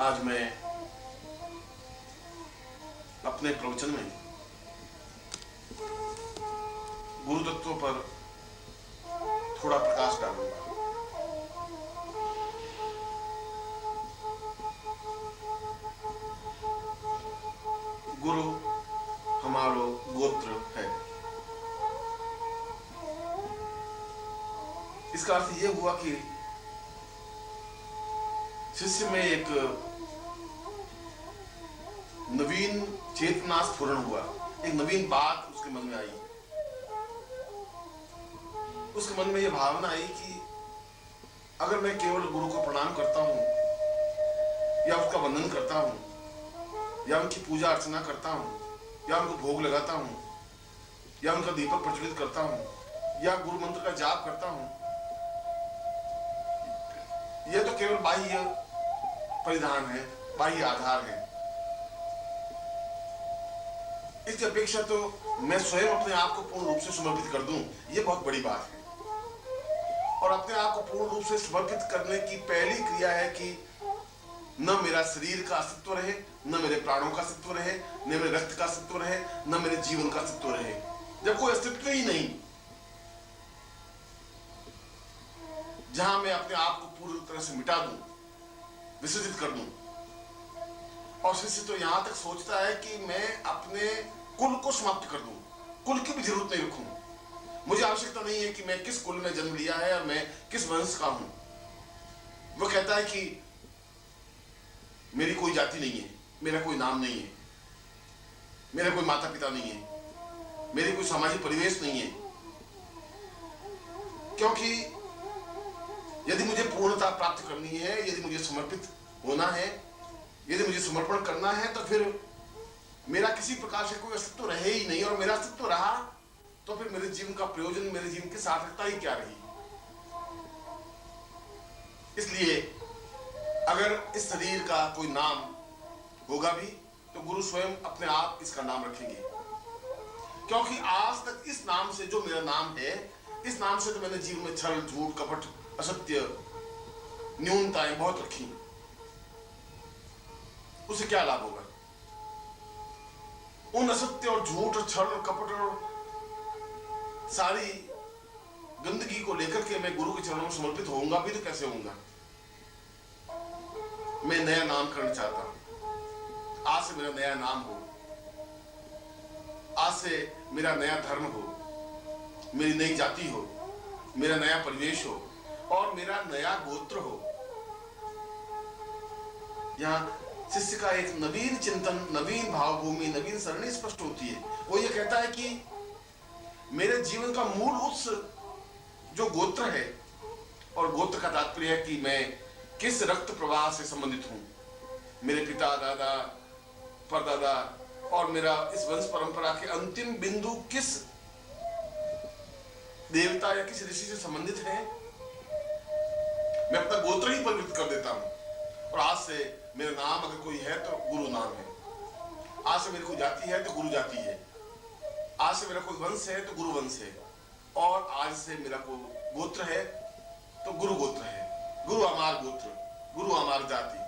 आज मैं अपने प्रवचन में गुरु तत्वों पर थोड़ा प्रकाश डालूंगा। गुरु हमारो गोत्र है। इसका अर्थ यह हुआ कि शिष्य में एक नवीन चेतना स्फुरण हुआ, एक नवीन बात उसके मन में आई। उसके मन में यह भावना आई कि अगर मैं केवल गुरु को प्रणाम करता हूं या उसका वंदन करता हूं या उनकी पूजा अर्चना करता हूं या उनको भोग लगाता हूं या उनका दीपक प्रज्वलित करता हूं या गुरु मंत्र का जाप करता हूं, यह तो केवल बाह्य परिधान है, बाह्य आधार है। इसकी अपेक्षा तो मैं स्वयं अपने आप को पूर्ण रूप से समर्पित कर दूं, यह बहुत बड़ी बात है। और अपने आप को पूर्ण रूप से समर्पित करने की पहली क्रिया है कि न मेरा शरीर का अस्तित्व रहे, न मेरे प्राणों का अस्तित्व रहे, न मेरे रक्त का अस्तित्व रहे, न मेरे जीवन का अस्तित्व रहे। जब कोई अस्तित्व ही नहीं, जहां मैं अपने आप को पूरी तरह से मिटा दूं, विसर्जित कर दूं। और शिष्य तो यहां तक सोचता है कि मैं अपने कुल को समाप्त कर दूं, कुल की भी जरूरत नहीं रखूं। मुझे आवश्यकता नहीं है कि मैं किस कुल में जन्म लिया है और मैं किस वंश का हूं। वो कहता है कि मेरी कोई जाति नहीं है, मेरा कोई नाम नहीं है, मेरा कोई माता पिता नहीं है, मेरी कोई सामाजिक परिवेश नहीं है। क्योंकि यदि मुझे पूर्णता प्राप्त करनी है, यदि मुझे समर्पित होना है, यदि मुझे समर्पण करना है, तो फिर मेरा किसी प्रकार से कोई अस्तित्व रहे ही नहीं। और मेरा अस्तित्व रहा तो फिर मेरे जीवन का प्रयोजन, मेरे जीवन की सार्थकता ही क्या रही। इसलिए अगर इस शरीर का कोई नाम होगा भी तो गुरु स्वयं अपने आप इसका नाम रखेंगे। क्योंकि आज तक इस नाम से, जो मेरा नाम है, इस नाम से तो मैंने जीवन में छल, झूठ, कपट, असत्य, न्यूनताएं बहुत रखी। उसे क्या लाभ होगा? उन असत्य और झूठ और छल और कपट और सारी गंदगी को लेकर के मैं गुरु के चरणों में समर्पित होऊंगा भी तो कैसे होऊंगा? मैं नया नाम करना चाहता हूं। आज से मेरा नया नाम हो, आज से मेरा नया धर्म हो, मेरी नई जाति हो, मेरा नया परिवेश हो और मेरा नया गोत्र हो। यहां शिष्य का एक नवीन चिंतन, नवीन भावभूमि, नवीन सरणी स्पष्ट होती है। वो ये कहता है कि मेरे जीवन का मूल उत्स जो गोत्र है, और गोत्र का तात्पर्य है कि मैं किस रक्त प्रवाह से संबंधित हूं। मेरे पिता, दादा, परदादा और मेरा इस वंश परंपरा के अंतिम बिंदु किस देवता या किस ऋषि से संबंधित है, मैं अपना गोत्र ही परिवर्तित कर देता हूं। और आज से मेरा नाम अगर कोई है तो गुरु नाम है, आज से मेरी कोई जाति है तो गुरु जाति है, आज से मेरा कोई वंश है तो गुरु वंश है, और आज से मेरा कोई गोत्र है तो गुरु गोत्र है। गुरु अमार गोत्र, गुरु अमार जाति।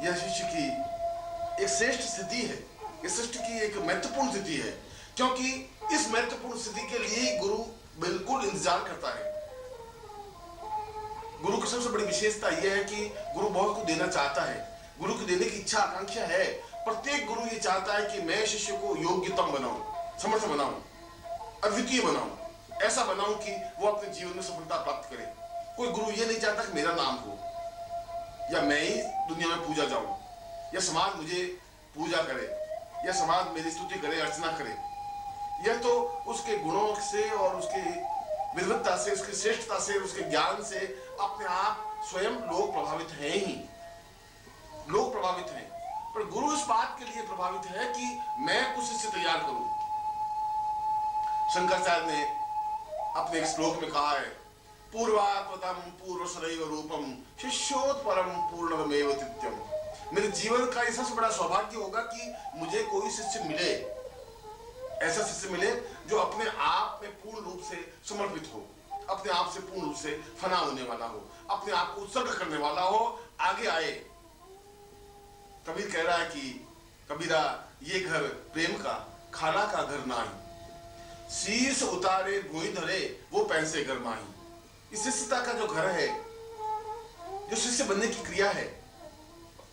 यह शिष्य की एक श्रेष्ठ स्थिति है, इस सृष्टि की एक महत्वपूर्ण स्थिति है। क्योंकि इस महत्वपूर्ण स्थिति के लिए गुरु बिल्कुल इंतजार करता है। गुरु की सबसे बड़ी विशेषता यह है कि गुरु बहुत कुछ देना चाहता है, गुरु को देने की इच्छा आकांक्षा है। प्रत्येक गुरु ये चाहता है कि मैं शिष्य को योग्यतम बनाऊं, समर्थ बनाऊं, अद्वितीय बनाऊं, ऐसा बनाऊं कि वो अपने जीवन में सफलता प्राप्त करे। कोई गुरु ये नहीं चाहता कि मेरा नाम हो या मैं ही दुनिया में पूजा जाऊं या समाज मुझे पूजा करे या समाज मेरी स्तुति करे, अर्चना करे। यह तो उसके गुणों से और उसके विद्वत्ता से, उसकी श्रेष्ठता से, उसके ज्ञान से अपने आप स्वयं लोग प्रभावित हैं ही, लोग प्रभावित हैं। पर गुरु इस बात के लिए प्रभावित है कि मैं कुछ शिष्य तैयार करूं। शंकराचार्य ने अपने एक श्लोक में कहा है, पूर्वात्मतम पूर्वसरैव रूपम शिष्योत्परम पूर्णमेव तित्यम। मेरे जीवन का यह सबसे बड़ा सौभाग्य होगा कि मुझे कोई शिष्य मिले, ऐसा शिष्य मिले जो अपने आप में पूर्ण रूप से समर्पित हो, अपने आप से पूर्ण रूप से फना होने वाला हो, अपने आप को उत्सर्ग करने वाला हो, आगे आए। कबीर कह रहा है कि कबीरा ये घर प्रेम का खाला का घर नाही, शीश उतारे भुई धरे वो पैसे घर माही। इस शिष्यता का जो घर है, जो शिष्य बनने की क्रिया है,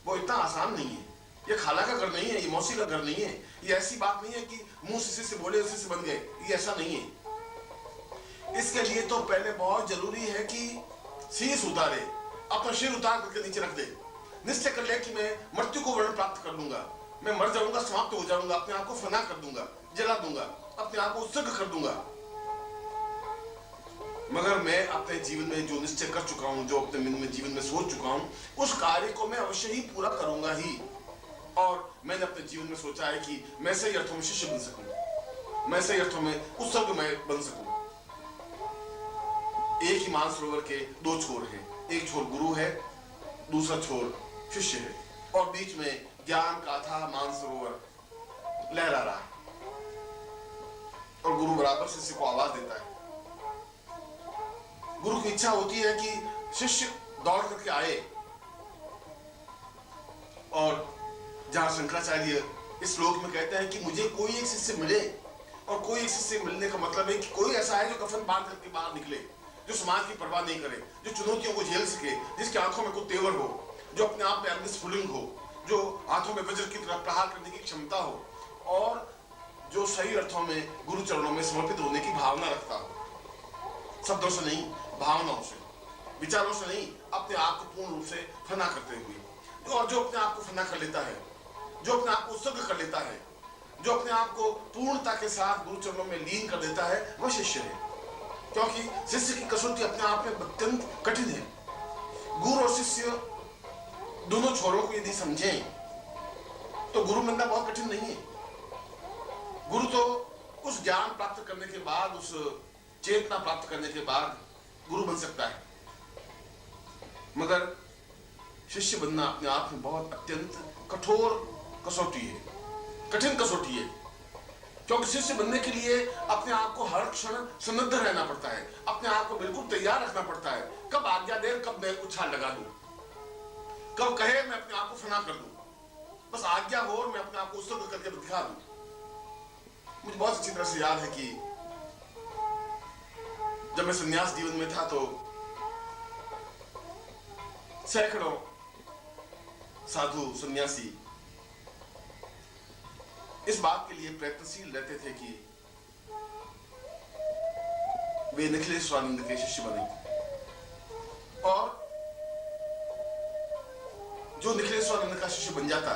वो इतना आसान नहीं है। ये खाला का घर नहीं है, ये मौसी का घर नहीं है। ये ऐसी बात नहीं है कि मुंह शिष्य से बोले शिष्य बन गए, ये ऐसा नहीं है। इसके लिए तो पहले बहुत जरूरी है कि शीश उतारे, अपना सिर उतार करके नीचे रख दे, निश्चय कर ले कि मैं मृत्यु को वर्ण प्राप्त कर लूंगा, मैं मर जाऊंगा, समाप्त हो जाऊंगा, अपने आप को फना कर दूंगा, जला दूंगा, अपने आप को उत्सर्ग कर दूंगा। मगर मैं अपने जीवन में जो निश्चय कर चुका हूं, जो अपने मन में जीवन में सोच चुका हूं, उस कार्य को मैं अवश्य ही पूरा करूंगा ही। और मैंने अपने जीवन में सोचा है कि मैं सही अर्थों में शिष्य बन सकूं, मैं सही अर्थों में उत्सर्ग में बन सकूं। एक ही मानसरोवर के दो छोर हैं, एक छोर गुरु है, दूसरा छोर शिष्य है, और बीच में ज्ञान का था मानसरोवर लहरा रहा है, और गुरु बराबर शिष्य को आवाज देता है। गुरु की इच्छा होती है कि शिष्य दौड़ करके आए, और जहां शंकराचार्य इस श्लोक में कहते हैं कि मुझे कोई एक शिष्य मिले, और कोई एक शिष्य मिलने का मतलब है कि कोई ऐसा है जो कफन बांध करके बाहर निकले, जो समाज की परवाह नहीं करे, जो चुनौतियों को झेल सके, जिसकी आंखों में कोई तेवर हो, जो अपने आप में अग्निस्फुलिंग हो, जो हाथों में वज्र की तरह प्रहार करने की क्षमता हो, और जो सही अर्थों में गुरु चरणों में समर्पित होने की भावना रखता हो। शब्दों से नहीं, भावनाओं से, विचारों से नहीं, अपने आप को पूर्ण रूप से फना करते हुए। और जो अपने आप को फना कर लेता है, जो अपने आप को उत्सर्ग कर लेता है, जो अपने आप को पूर्णता के साथ गुरु चरणों में लीन कर देता है, वह शिष्य है। क्योंकि शिष्य की कसौटी अपने आप में अत्यंत कठिन है। गुरु और शिष्य दोनों छोरों को यदि समझें तो गुरु बनना बहुत कठिन नहीं है। गुरु तो उस ज्ञान प्राप्त करने के बाद, उस चेतना प्राप्त करने के बाद गुरु बन सकता है, मगर शिष्य बनना अपने आप में बहुत अत्यंत कठोर कसौटी है, कठिन कसौटी है। क्योंकि शिष्य बनने के लिए अपने आप को हर क्षण सन्नद्ध रहना पड़ता है, अपने आप को बिल्कुल तैयार रखना पड़ता है। कब आज्ञा दे, कब मैं उछाल लगा दूं, कब कहे मैं अपने आप को फना कर दूं, बस आज्ञा हो और मैं अपने आप को उत्सर्ग करके दिखा दूं। मुझे बहुत अच्छी तरह से याद है कि जब मैं संन्यास जीवन में था तो सैकड़ों साधु सन्यासी इस बात के लिए प्रयत्नशील रहते थे कि वे निखिलेश्वरानंद के शिष्य बने, और जो निखिलेश्वरानंद का शिष्य बन जाता,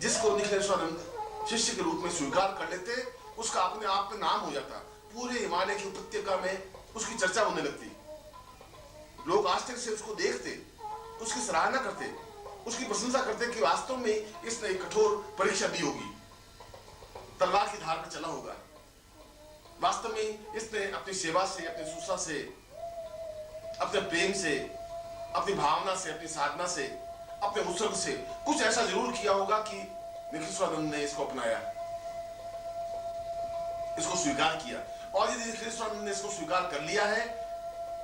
जिसको निखिलेश्वरानंद शिष्य के रूप में स्वीकार कर लेते, उसका अपने आप में नाम हो जाता। पूरे हिमालय की उपत्यका में उसकी चर्चा होने लगती। लोग आश्चर्य से उसको देखते, उसकी सराहना करते, उसकी प्रशंसा करते कि वास्तव में इसने एक कठोर परीक्षा दी होगी, तलवार की धार पर चला होगा। वास्तव में इसने अपनी सेवा से, अपनी सुसा से, अपने प्रेम से, अपनी भावना से, अपनी साधना से, अपने उत्सर्ग से कुछ ऐसा जरूर किया होगा कि निखिलेश्वरानंद ने इसको अपनाया, इसको स्वीकार किया। और यदि निखिलेश्वरानंद ने इसको स्वीकार कर लिया है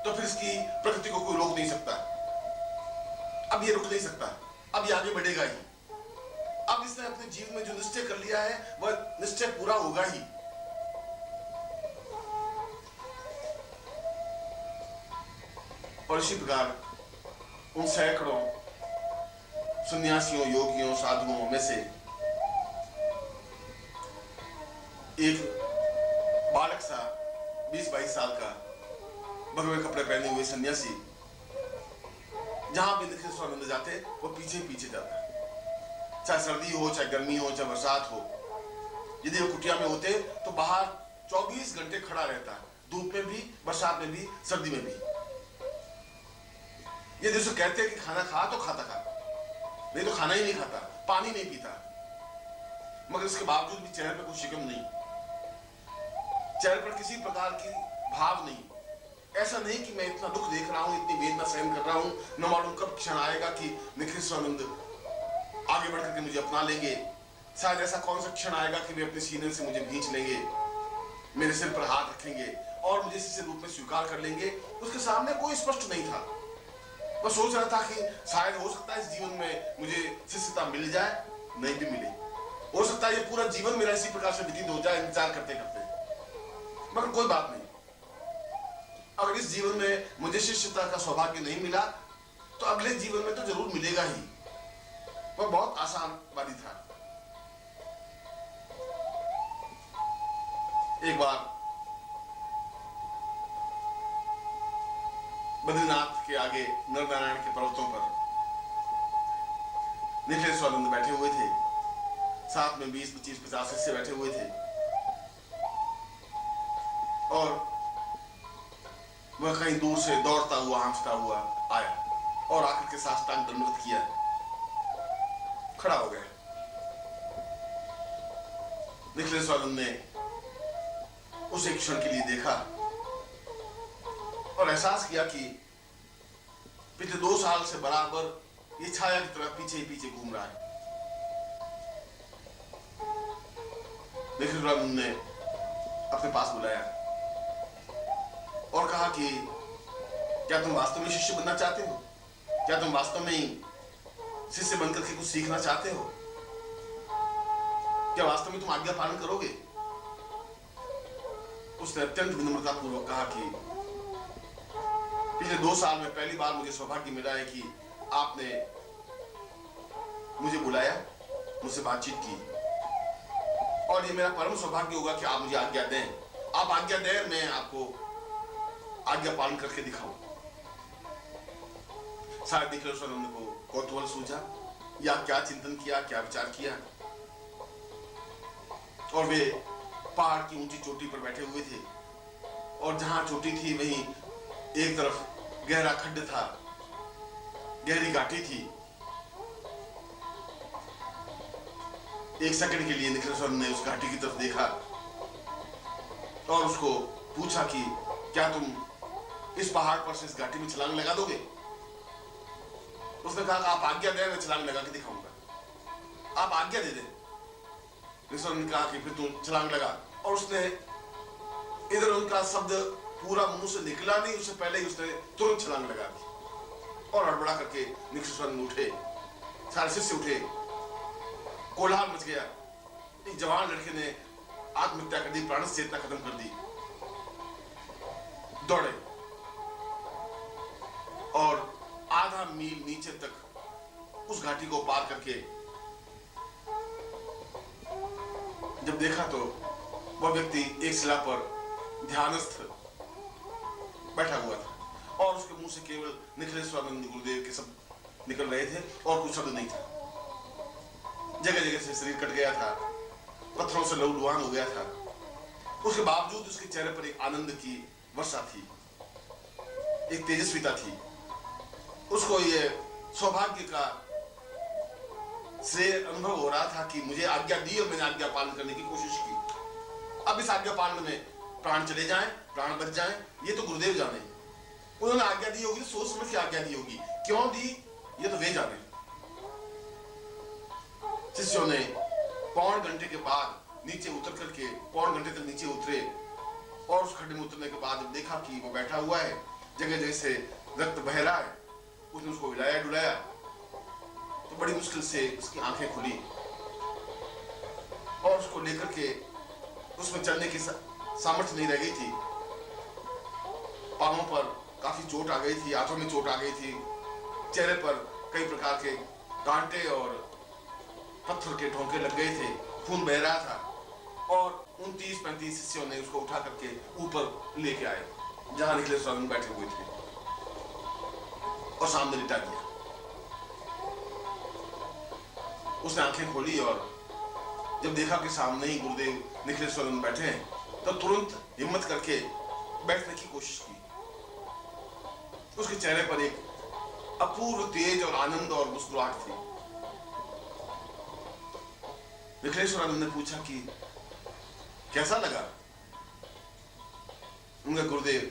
तो फिर इसकी प्रकृति को कोई रोक नहीं सकता। अब ये रुक नहीं सकता, अब ये आगे बढ़ेगा ही। अब इसने अपने जीवन में जो निश्चय कर लिया है वह निश्चय पूरा होगा ही। और इसी प्रकार उन सैकड़ों सन्यासियों, योगियों, साधुओं में से एक बालक सा 20-22 साल का भगवे कपड़े पहने हुए सन्यासी जहां भी निखिलेश्वरानंद जाते वो पीछे पीछे जाता, चाहे सर्दी हो, चाहे गर्मी हो, चाहे बरसात हो। यदि वो कुटिया में होते तो बाहर 24 घंटे खड़ा रहता, धूप में भी, बरसात में भी, सर्दी में भी। यदि उसे कहते कि खाना खा तो खाता, नहीं तो खाना ही नहीं खाता, पानी नहीं पीता। मगर इसके बावजूद भी चेहरे पर कोई शिकन नहीं, चेहरे पर किसी प्रकार की भाव नहीं। ऐसा नहीं कि मैं इतना दुख देख रहा हूं, इतनी वेदना सहन कर रहा हूं, न मालूम कब क्षण आएगा कि निखिलेश्वरानंद आगे बढ़ करके मुझे अपना लेंगे। शायद ऐसा कौन सा क्षण आएगा कि वे अपने सीने से मुझे भींच लेंगे, मेरे सिर पर हाथ रखेंगे और मुझे शिष्य रूप में स्वीकार कर लेंगे। उसके सामने कोई स्पष्ट नहीं था। मैं सोच रहा था कि शायद हो सकता है इस जीवन में मुझे शिष्यता मिल जाए, नहीं भी मिले। हो सकता है ये पूरा जीवन मेरा इसी प्रकार से व्यतीत हो जाए इंतजार करते करते। मगर कोई बात नहीं, अगर इस जीवन में मुझे शिष्यता का सौभाग्य नहीं मिला तो अगले जीवन में तो जरूर मिलेगा ही। वह बहुत आसान वादी था। एक बार बद्रीनाथ के आगे नर नारायण के पर्वतों पर निखिलेश्वरानंद बैठे हुए थे, साथ में 20, 25, 50 शिष्य बैठे हुए थे और वह कहीं दूर से दौड़ता हुआ हाँफता हुआ आया और आकर के साष्टांग दंडवत किया, खड़ा हो गया। निखिलेश्वरानंद ने उसे क्षण के लिए देखा और एहसास किया कि पिछले 2 साल से बराबर ये छाया की तरह पीछे ही पीछे घूम रहा है। निखिलेश्वरानंद ने अपने पास बुलाया और कहा कि क्या तुम वास्तव में शिष्य बनना चाहते हो? क्या तुम वास्तव में ही शिष्य बनकर के कुछ सीखना चाहते हो? क्या वास्तव में तुम आज्ञा पालन करोगे? उसने अत्यंत विनम्रता पूर्वक कहा कि पिछले 2 साल में पहली बार मुझे सौभाग्य मिला है कि आपने मुझे बुलाया, मुझसे बातचीत की और ये मेरा परम सौभाग्य होगा कि आप मुझे आज्ञा दें। आप आज्ञा दें, मैं आपको आज्ञा पालन करके दिखाऊं। शायद निखिलेश्वरानंद को कौतूहल सूझा या क्या चिंतन किया, क्या विचार किया और वे पहाड़ की ऊंची चोटी पर बैठे हुए थे और जहां चोटी थी वहीं एक तरफ गहरा खड्ड था, गहरी घाटी थी। एक सेकंड के लिए निखिलेश्वरानंद ने उस घाटी की तरफ देखा और उसको पूछा कि क्या तुम इस पहाड़ पर से इस घाटी में छलांग लगा दोगे? उसने कहा आप आज्ञा दें, मैं छलांग लगा के दिखाऊंगा। आप आज्ञा दे दें। निखिलेश्वरानंद ने कहा कि फिर तुम छलांग लगा और उसने इधर उनका शब्द पूरा मुंह से निकला नहीं, उससे पहले ही उसने तुरंत छलांग लगा दी और हड़बड़ा करके निखिलेश्वरानंद उठे, सारे शिष्य उठे, कोलाहल मच गया। एक जवान लड़के ने आत्महत्या कर दी, प्राण चेतना खत्म कर दी, दौड़े और आधा मील नीचे तक उस घाटी को पार करके जब देखा तो वह व्यक्ति एक शिला पर ध्यानस्थ बैठा हुआ था और उसके मुंह से केवल निखिलेश्वरानंद गुरुदेव के शब्द निकल रहे थे और कुछ शब्द नहीं था। जगह जगह से शरीर कट गया था, पत्थरों से लहूलुहान हो गया था। उसके बावजूद उसके चेहरे पर एक आनंद की वर्षा थी, एक तेजस्विता थी। उसको ये सौभाग्य का श्रेय अनुभव हो रहा था कि मुझे आज्ञा दी और मैंने आज्ञा पालन करने की कोशिश की। अब इस आज्ञा पालन में प्राण चले जाएं, प्राण बच जाएं, ये तो गुरुदेव जाने। उन्होंने आज्ञा दी होगी, सोच समझ के आज्ञा दी होगी, क्यों दी ये तो वे जाने। शिष्यों ने 1.25 घंटे के बाद नीचे उतर करके 1.25 घंटे तक नीचे उतरे और उस खड्डे में उतरने के बाद जब देखा कि वो बैठा हुआ है, जगह जगह से रक्त बह रहा है, उसने उसको हिलाया डुलाया तो बड़ी मुश्किल से उसकी आंखें खुली और उसको लेकर के उसमें चलने की सामर्थ्य नहीं रह गई थी। पांवों पर काफी चोट आ गई थी, हाथों में चोट आ गई थी, चेहरे पर कई प्रकार के कांटे और पत्थर के ठोंके लग गए थे, खून बह रहा था और 29-35 शिष्यों ने उसको उठा करके ऊपर लेके आए जहां निखिलेश्वरानंद बैठे हुए थे और सामने लिटा दिया। उसने आंखें खोली और जब देखा कि सामने ही गुरुदेव निखिलेश्वरानंद बैठे हैं तो तुरंत हिम्मत करके बैठने की कोशिश की। उसके चेहरे पर एक अपूर्व तेज और आनंद और मुस्कुराहट थी। निखिलेश्वरानंद ने पूछा कि कैसा लगा? उनका गुरुदेव,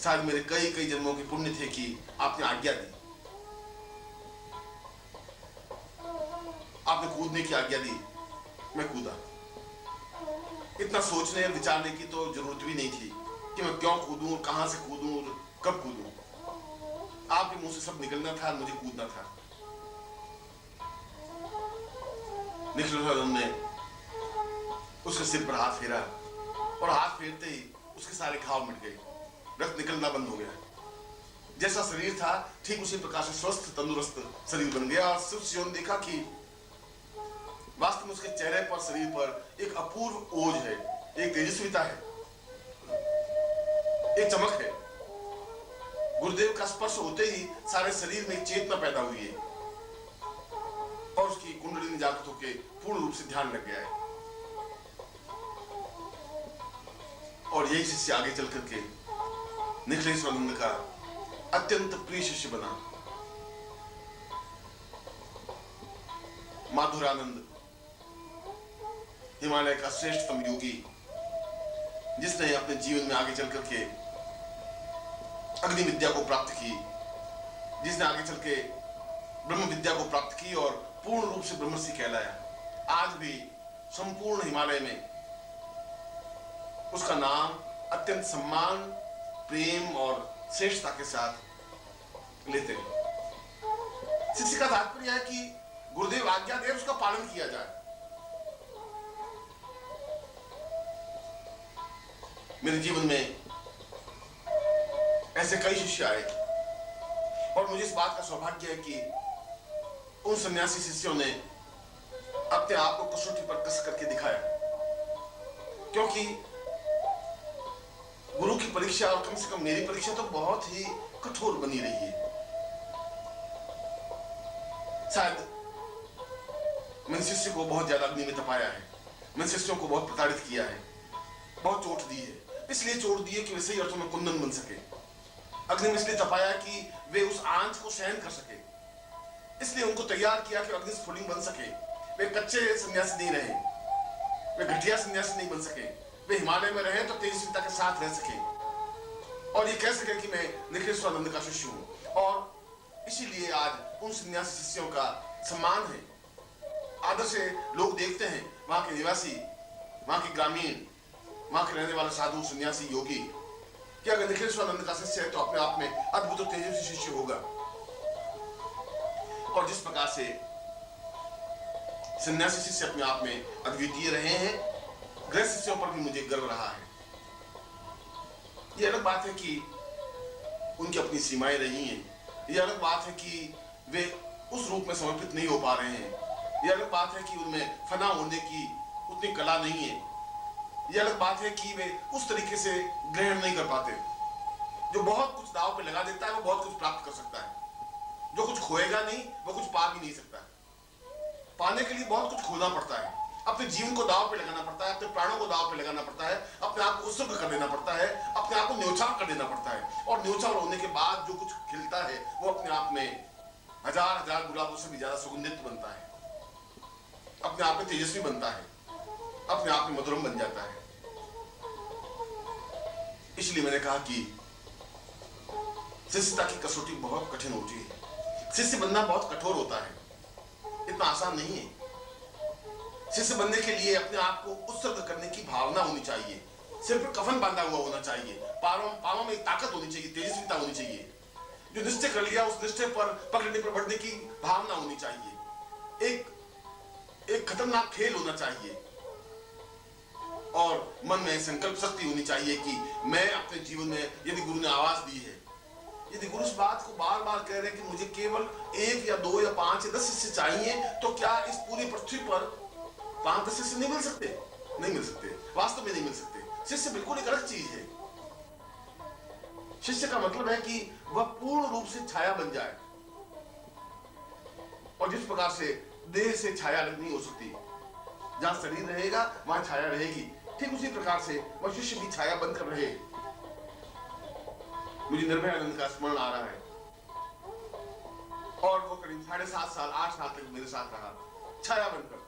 शायद मेरे कई कई जन्मों के पुण्य थे कि आपने आज्ञा दी, आपने कूदने की आज्ञा दी, मैं कूदा। इतना सोचने और विचारने की तो जरूरत भी नहीं थी कि मैं क्यों कूदूं, कहां से कूदूं, कब कूदूं। आप के मुंह से सब निकलना था, मुझे कूदना था। निखिलेश्वर ने उसके सिर पर हाथ फेरा और हाथ फेरते ही उसके सारे घाव मिट गए, रक्त निकलना बंद हो गया। जैसा शरीर था ठीक उसी प्रकार से स्वस्थ तंदुरुस्त शरीर बन गया। और शिव सियों ने देखा कि वास्तव में उसके चेहरे पर, शरीर पर एक अपूर्व ओज है, एक तेजस्विता है, एक चमक है। गुरुदेव का स्पर्श होते ही सारे शरीर में एक चेतना पैदा हुई है और उसकी कुंडली जागृत होकर पूर्ण रूप से ध्यान लग गया है। और यही शिष्य आगे चल करके निखिलेश्वरानंद का अत्यंत प्रिय शिष्य बना। माधुरानंद हिमालय का श्रेष्ठतम योगी, जिसने अपने जीवन में आगे चल करके अग्नि विद्या को प्राप्त की, जिसने आगे चल के ब्रह्म विद्या को प्राप्त की और पूर्ण रूप से ब्रह्मर्षि कहलाया। आज भी संपूर्ण हिमालय में उसका नाम अत्यंत सम्मान, प्रेम और श्रेष्ठता के साथ लेते हैं। शिष्य का तात्पर्य है कि गुरुदेव आज्ञा दे, उसका पालन किया जाए। मेरे जीवन में ऐसे कई शिष्य आए और मुझे इस बात का सौभाग्य है कि उन सन्यासी शिष्यों ने अपने आप को कसौटी पर कस करके दिखाया। क्योंकि गुरु की परीक्षा, और कम से कम मेरी परीक्षा तो बहुत ही कठोर बनी रही है। शायद मैंने शिष्य को बहुत ज्यादा अग्नि में तपाया है, मैंने शिष्यों को बहुत प्रताड़ित किया है, बहुत चोट दी है। इसलिए चोट दी है कि वे सही अर्थों में कुंदन बन सके। अग्नि में इसलिए तपाया कि वे उस आंच को सहन कर सके। इसलिए उनको तैयार किया कि अग्नि स्फुलिंग बन सके। वे कच्चे सन्यासी नहीं रहे, वे घटिया सन्यासी नहीं बन सके। वे हिमालय में रहे तो तेजस्विता के साथ रह सके और ये कह सके कि मैं निखिलेश्वरानंद का शिष्य हूं। और इसीलिए आज उन सन्यासी शिष्यों का सम्मान है, आदर से लोग देखते हैं। वहां के निवासी, वहां के ग्रामीण, वहां के रहने वाले साधु, सन्यासी, योगी, कि अगर निखिलेश्वरानंद का शिष्य है तो अपने आप में अद्भुत और तेजस्वी शिष्य होगा। और जिस प्रकार से सन्यासी शिष्य अपने आप में अद्वितीय रहे हैं, गृह शिष्यों पर भी मुझे गर्व रहा है। ये अलग बात है कि उनकी अपनी सीमाएं रही हैं, ये अलग बात है कि वे उस रूप में समर्पित नहीं हो पा रहे हैं, ये अलग बात है कि उनमें फना होने की उतनी कला नहीं है, ये अलग बात है कि वे उस तरीके से ग्रहण नहीं कर पाते। जो बहुत कुछ दांव पे लगा देता है वो बहुत कुछ प्राप्त कर सकता है, जो कुछ खोएगा नहीं वो कुछ पा भी नहीं सकता। पाने के लिए बहुत कुछ खोना पड़ता है, अपने जीवन को दांव पे लगाना पड़ता है, अपने प्राणों को दांव पे लगाना पड़ता है, अपने आप को उत्सर्ग कर देना पड़ता है, अपने आप को न्योछावर कर देना पड़ता है। और न्योछावर होने के बाद जो कुछ खिलता है वो अपने आप में हजार हजार गुलाबों से भी ज्यादा सुगंधित बनता है, अपने आप में तेजस्वी बनता है, अपने आप में मधुरम बन जाता है। इसलिए मैंने कहा कि शिष्यता की कसौटी बहुत कठिन होती है। शिष्य बनना बहुत कठोर होता है, इतना आसान नहीं है। शिष्य बनने के लिए अपने आप को उत्सर्ग करने की भावना होनी चाहिए, सिर पर कफन बांधा हुआ होना चाहिए, पांवों में ताकत होनी चाहिए, तेजस्विता होनी चाहिए। जो निश्चय कर लिया उस निश्चय पर पकड़ने पर बढ़ने की भावना होनी चाहिए। एक खतरनाक खेल होना चाहिए और मन में संकल्प शक्ति होनी चाहिए कि मैं अपने जीवन में, यदि गुरु ने आवाज दी है, यदि गुरु इस बात को बार बार कह रहे हैं कि मुझे केवल 1 या 2 या 5 या 10 शिष्य चाहिए, तो क्या इस पूरी पृथ्वी पर 5-10 शिष्य नहीं मिल सकते? नहीं मिल सकते, वास्तव में नहीं मिल सकते। शिष्य बिल्कुल एक अलग चीज है। शिष्य का मतलब है कि वह पूर्ण रूप से छाया बन जाए, और जिस प्रकार से देह से छाया अलग नहीं हो सकती, जहां शरीर रहेगा वहां छाया रहेगी, ठीक उसी प्रकार से वह शिष्य भी छाया बनकर रहे। मुझे निर्भयानंद का स्मरण आ रहा है और वो करीब 7.5 साल 8 साल तक मेरे साथ रहा छाया बनकर।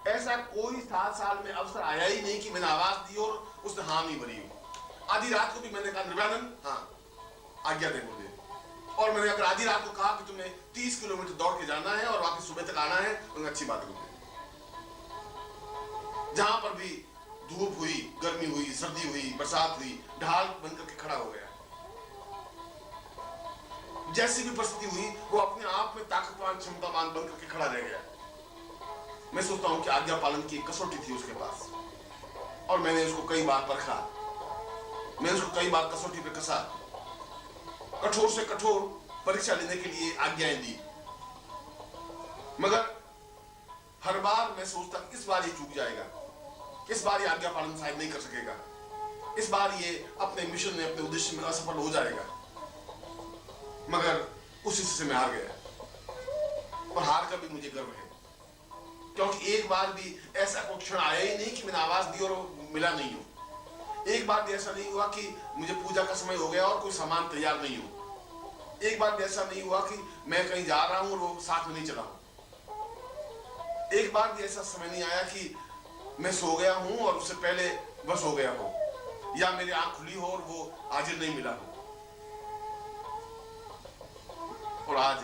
ऐसा कोई 7 साल में अवसर आया ही नहीं कि मैंने आवाज दी और उसने हाँ नहीं भरी हो। आधी रात को भी मैंने कहा निर्भयानंद हाँ आज्ञा दे मुझे, और मैंने अगर आधी रात को कहा कि तुम्हें 30 किलोमीटर दौड़ के जाना है और वापस सुबह तक आना है, तो अच्छी बात है। जहां पर भी धूप हुई, गर्मी हुई, सर्दी हुई, बरसात हुई, ढाल बनकर के खड़ा हो गया। जैसी भी परिस्थिति हुई वो अपने आप में ताकतवान क्षमतावान बन करके खड़ा रह गया। मैं सोचता हूं कि आज्ञा पालन की कसौटी थी उसके पास और मैंने उसको कई बार परखा, मैंने उसको कई बार कसौटी पे कसा, कठोर से कठोर परीक्षा लेने के लिए आज्ञाएं दी, मगर हर बार मैं सोचता इस बार ये चूक जाएगा, इस बार ये आज्ञा पालन शायद नहीं कर सकेगा, इस बार ये अपने मिशन में अपने उद्देश्य में असफल हो जाएगा। मगर उस हिस्से में हार गया और हार का भी मुझे गर्व है, क्योंकि एक बार भी ऐसा कोई क्षण आया ही नहीं कि मैंने आवाज दी और मिला नहीं हो। एक बार भी ऐसा नहीं हुआ कि मुझे पूजा का समय हो गया और कोई सामान तैयार नहीं हो। एक बार भी ऐसा नहीं हुआ कि मैं कहीं जा रहा हूं और वो साथ में नहीं चला हो। एक बार भी ऐसा समय नहीं आया कि मैं सो गया हूं और उससे पहले वह सो गया हो, या मेरी आंख खुली हो और वो हाजिर नहीं मिला हो। और आज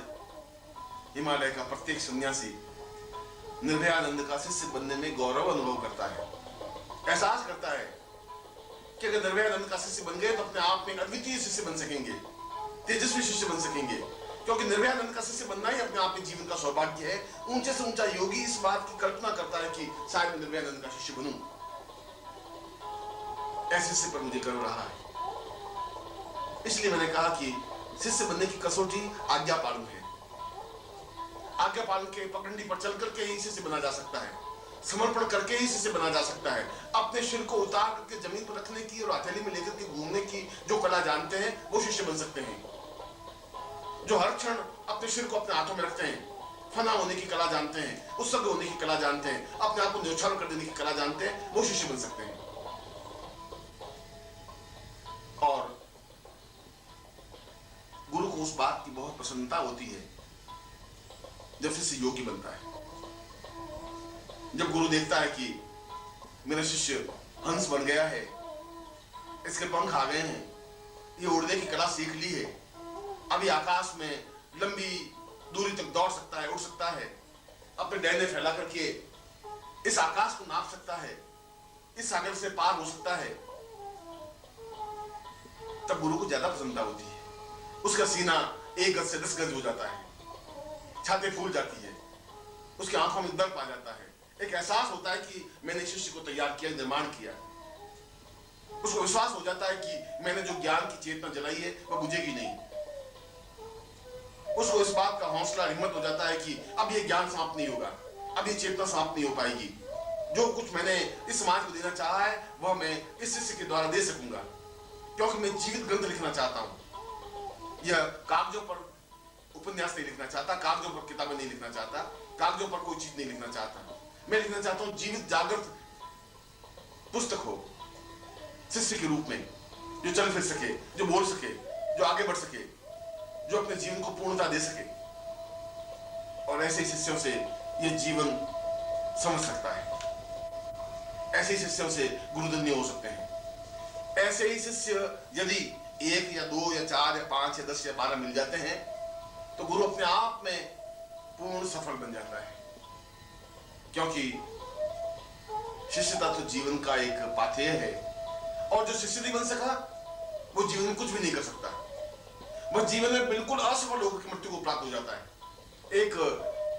हिमालय का प्रत्येक सन्यासी निर्भयानंद का शिष्य बनने में गौरव अनुभव करता है, एहसास करता है कि अगर निर्भयानंद का शिष्य बन गए तो अपने आप में अद्वितीय शिष्य बन सकेंगे, तेजस्वी शिष्य बन सकेंगे, क्योंकि निर्भयानंद का शिष्य बनना ही अपने आप में जीवन का सौभाग्य है। ऊंचे से ऊंचा योगी इस बात की कल्पना करता है कि शायद मैं निर्भयानंद का शिष्य बनूं। ऐसे शिष्य पर मुझे गर्व रहा है। इसलिए मैंने कहा कि शिष्य बनने की कसौटी आज्ञा पालन है। आज्ञा पालन के पगडंडी पर चल करके ही शिष्य बना जा सकता है, समर्पण करके ही शिष्य बना जा सकता है। अपने सिर को उतार करके जमीन पर रखने की और हथेली में लेकर के घूमने की जो कला जानते हैं वो शिष्य बन सकते हैं। जो हर क्षण अपने सिर को अपने हाथों में रखते हैं, फना होने की कला जानते हैं, उत्सर्ग होने की कला जानते हैं, अपने आप को न्यौछावर कर देने की कला जानते हैं, वो शिष्य बन सकते हैं। और गुरु को उस बात की बहुत प्रसन्नता होती है जब शिष्य योगी बनता है। जब गुरु देखता है कि मेरा शिष्य हंस बन गया है, इसके पंख आ गए हैं, ये उड़ने की कला सीख ली है, अभी आकाश में लंबी दूरी तक दौड़ सकता है, उड़ सकता है, अपने डंडे फैला करके इस आकाश को नाप सकता है, इस सागर से पार हो सकता है, तब गुरु को ज्यादा प्रसन्नता होती है। उसका सीना 1 गज से 10 गज हो जाता है, छाती फूल जाती है, उसकी आंखों में दर्प आ जाता है, एक एहसास होता है कि मैंने शिष्य को तैयार किया, निर्माण किया। उसको विश्वास हो जाता है कि मैंने जो ज्ञान की चेतना जलाई है वह बुझेगी नहीं। उसको इस बात का हौसला, हिम्मत हो जाता है कि अब ये ज्ञान समाप्त नहीं होगा, अब ये चेतना समाप्त नहीं हो पाएगी। जो कुछ मैंने इस समाज को देना चाहा है वह मैं इस शिष्य के द्वारा दे सकूंगा, क्योंकि मैं जीवित ग्रंथ लिखना चाहता हूं। यह कागजों पर उपन्यास नहीं लिखना चाहता, कागजों पर किताबें नहीं लिखना चाहता, कागजों पर कोई चीज नहीं लिखना चाहता। मैं लिखना चाहता हूं जीवित जागृत पुस्तक हो, शिष्य के रूप में, जो चल फिर सके, जो बोल सके, जो आगे बढ़ सके, जो अपने जीवन को पूर्णता दे सके। और ऐसे ही शिष्यों से यह जीवन समझ सकता है। ऐसे ही शिष्यों से गुरुधन्य हो सकते हैं। ऐसे ही शिष्य यदि 1 या 2 या 4 या 5 या 10 या 12 मिल जाते हैं तो गुरु अपने आप में पूर्ण सफल बन जाता है, क्योंकि शिष्यता तो जीवन का एक पाथेय है, और जो शिष्य नहीं बन सका वो जीवन में कुछ भी नहीं कर सकता। वह जीवन में बिल्कुल असफल होकर के मृत्यु को प्राप्त हो जाता है। एक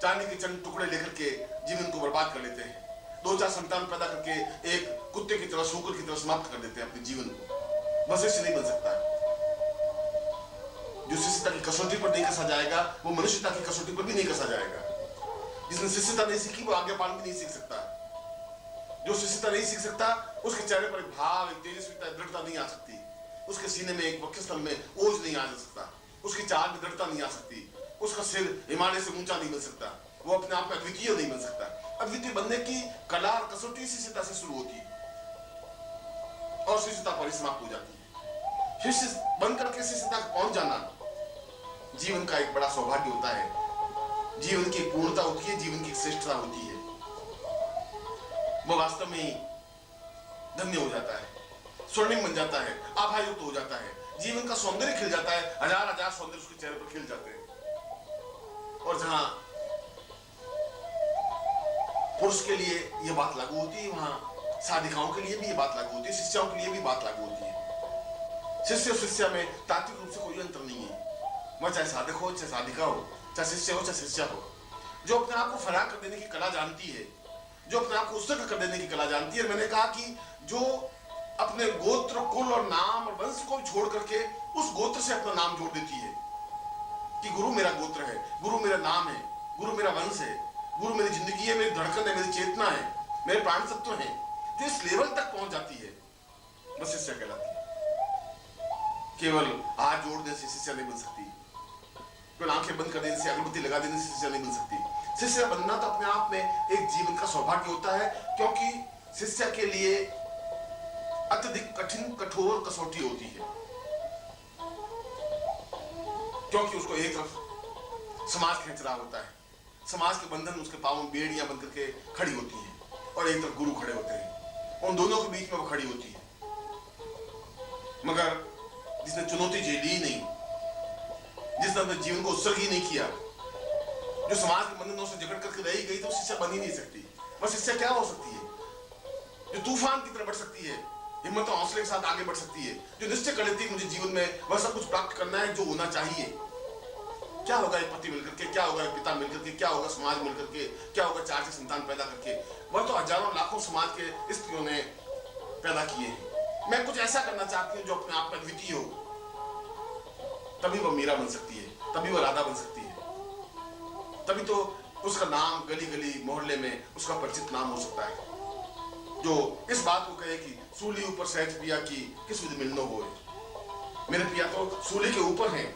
चांदी के चंद टुकड़े लेकर के जीवन को बर्बाद कर लेते हैं, 2-4 संतान पैदा करके एक कुत्ते की तरह, सूकर की तरह समाप्त कर देते हैं अपने जीवन को। वह शिष्य नहीं बन सकता। जो शिष्यता की कसौटी पर नहीं कसा जाएगा वो मनुष्यता की कसौटी पर भी नहीं कसा जाएगा। जिसने शिष्यता नहीं सीखी वो आज्ञा पालन भी नहीं सीख सकता। जो शिष्यता नहीं सीख सकता उसके चेहरे पर एक भाव, एक तेजस्विता, दृढ़ता नहीं आ सकती। उसके सीने में, एक वक्षस्थल में ओज नहीं आ सकता, उसकी चाल में दृढ़ता नहीं आ सकती, उसका सिर हिमालय से ऊंचा नहीं बन सकता, वो अपने आप में अद्वितीय नहीं बन सकता। अद्वितीय बनने की कला और कसौटी शिष्यता से शुरू होती है और शिष्यता पर समाप्त हो जाती है। शिष्य बनकर के शिष्यता तक पहुंच जाना जीवन का एक बड़ा सौभाग्य होता है, जीवन की पूर्णता होती है, जीवन की श्रेष्ठता होती है। वो वास्तव में धन्य हो जाता है, स्वर्णिम बन जाता है, आभायुक्त हो जाता है, जीवन का सौंदर्य खिल जाता है, हजार सौंदर्य उसके चेहरे पर खिल जाते हैं। और जहां पुरुष के लिए यह बात लागू होती है वहां साधिकाओं के लिए भी यह बात लागू होती है, शिष्यों के लिए भी बात लागू होती है। शिष्य और शिष्या में तात्विक रूप से कोई अंतर नहीं है। वह चाहे साधक हो, चाहे साधिका हो, चाहे शिष्य हो, चाहे शिष्या हो, जो अपने आप को फराग कर देने की कला जानती है, जो अपने आप को उत्सर्ग कर देने की कला जानती है। मैंने कहा कि जो अपने गोत्र, कुल और नाम और वंश को छोड़ करके उस गोत्र से अपना नाम जोड़ देती है कि गुरु मेरा गोत्र है, गुरु मेरा नाम है, गुरु मेरा वंश है, गुरु मेरी जिंदगी है, मेरी धड़कन है, मेरी चेतना है, मेरे प्राण तत्व हैं, जो इस लेवल तक पहुंच जाती है, बस शिष्य कहलाती है। केवल हाथ जोड़ देने से शिष्य नहीं बन सकती, केवल आंखें बंद कर देने से, अगरबत्ती लगा देने से शिष्य नहीं बन सकती। शिष्य बनना तो अपने आप में एक जीवन का सौभाग्य होता है, क्योंकि शिष्य के लिए अत्यधिक कठिन कठोर कसौटी होती है, क्योंकि उसको एक तरफ समाज खींच रहा होता है, समाज के बंधन उसके पांव में बेड़ियां बन करके खड़ी होती हैं, और एक तरफ गुरु खड़े होते हैं, उन दोनों के बीच में वो खड़ी होती है। मगर जिसने चुनौती झेली नहीं, जिसने अपने जीवन को उत्सर्ग ही नहीं किया, जो समाज के बंधनों से जकड़ करके रही गई, तो शिष्य बन ही नहीं सकती। बस शिष्य क्या हो सकती है? जो तूफान की तरह बढ़ सकती है, हिम्मत और हौसले के साथ आगे बढ़ सकती है, जो निश्चय कर लेती है मुझे जीवन में वह सब कुछ प्राप्त करना है जो होना चाहिए। क्या होगा एक पति मिलकर के, क्या होगा एक पिता मिलकर के, क्या होगा समाज मिलकर के, क्या होगा 4 से संतान पैदा करके, वह तो हजारों लाखों समाज के स्त्रियों ने पैदा किए हैं। मैं कुछ ऐसा करना चाहती हूँ जो अपने आप में अद्वितीय हो, तभी वह मीरा बन सकती है, तभी वह राधा बन सकती है, तभी तो उसका नाम गली गली मोहल्ले में उसका परिचित नाम हो सकता है, जो इस बात को कहे कि सूली ऊपर सहज पिया की किस विधि मिलनो होए। मेरे पिया तो सूली के ऊपर हैं,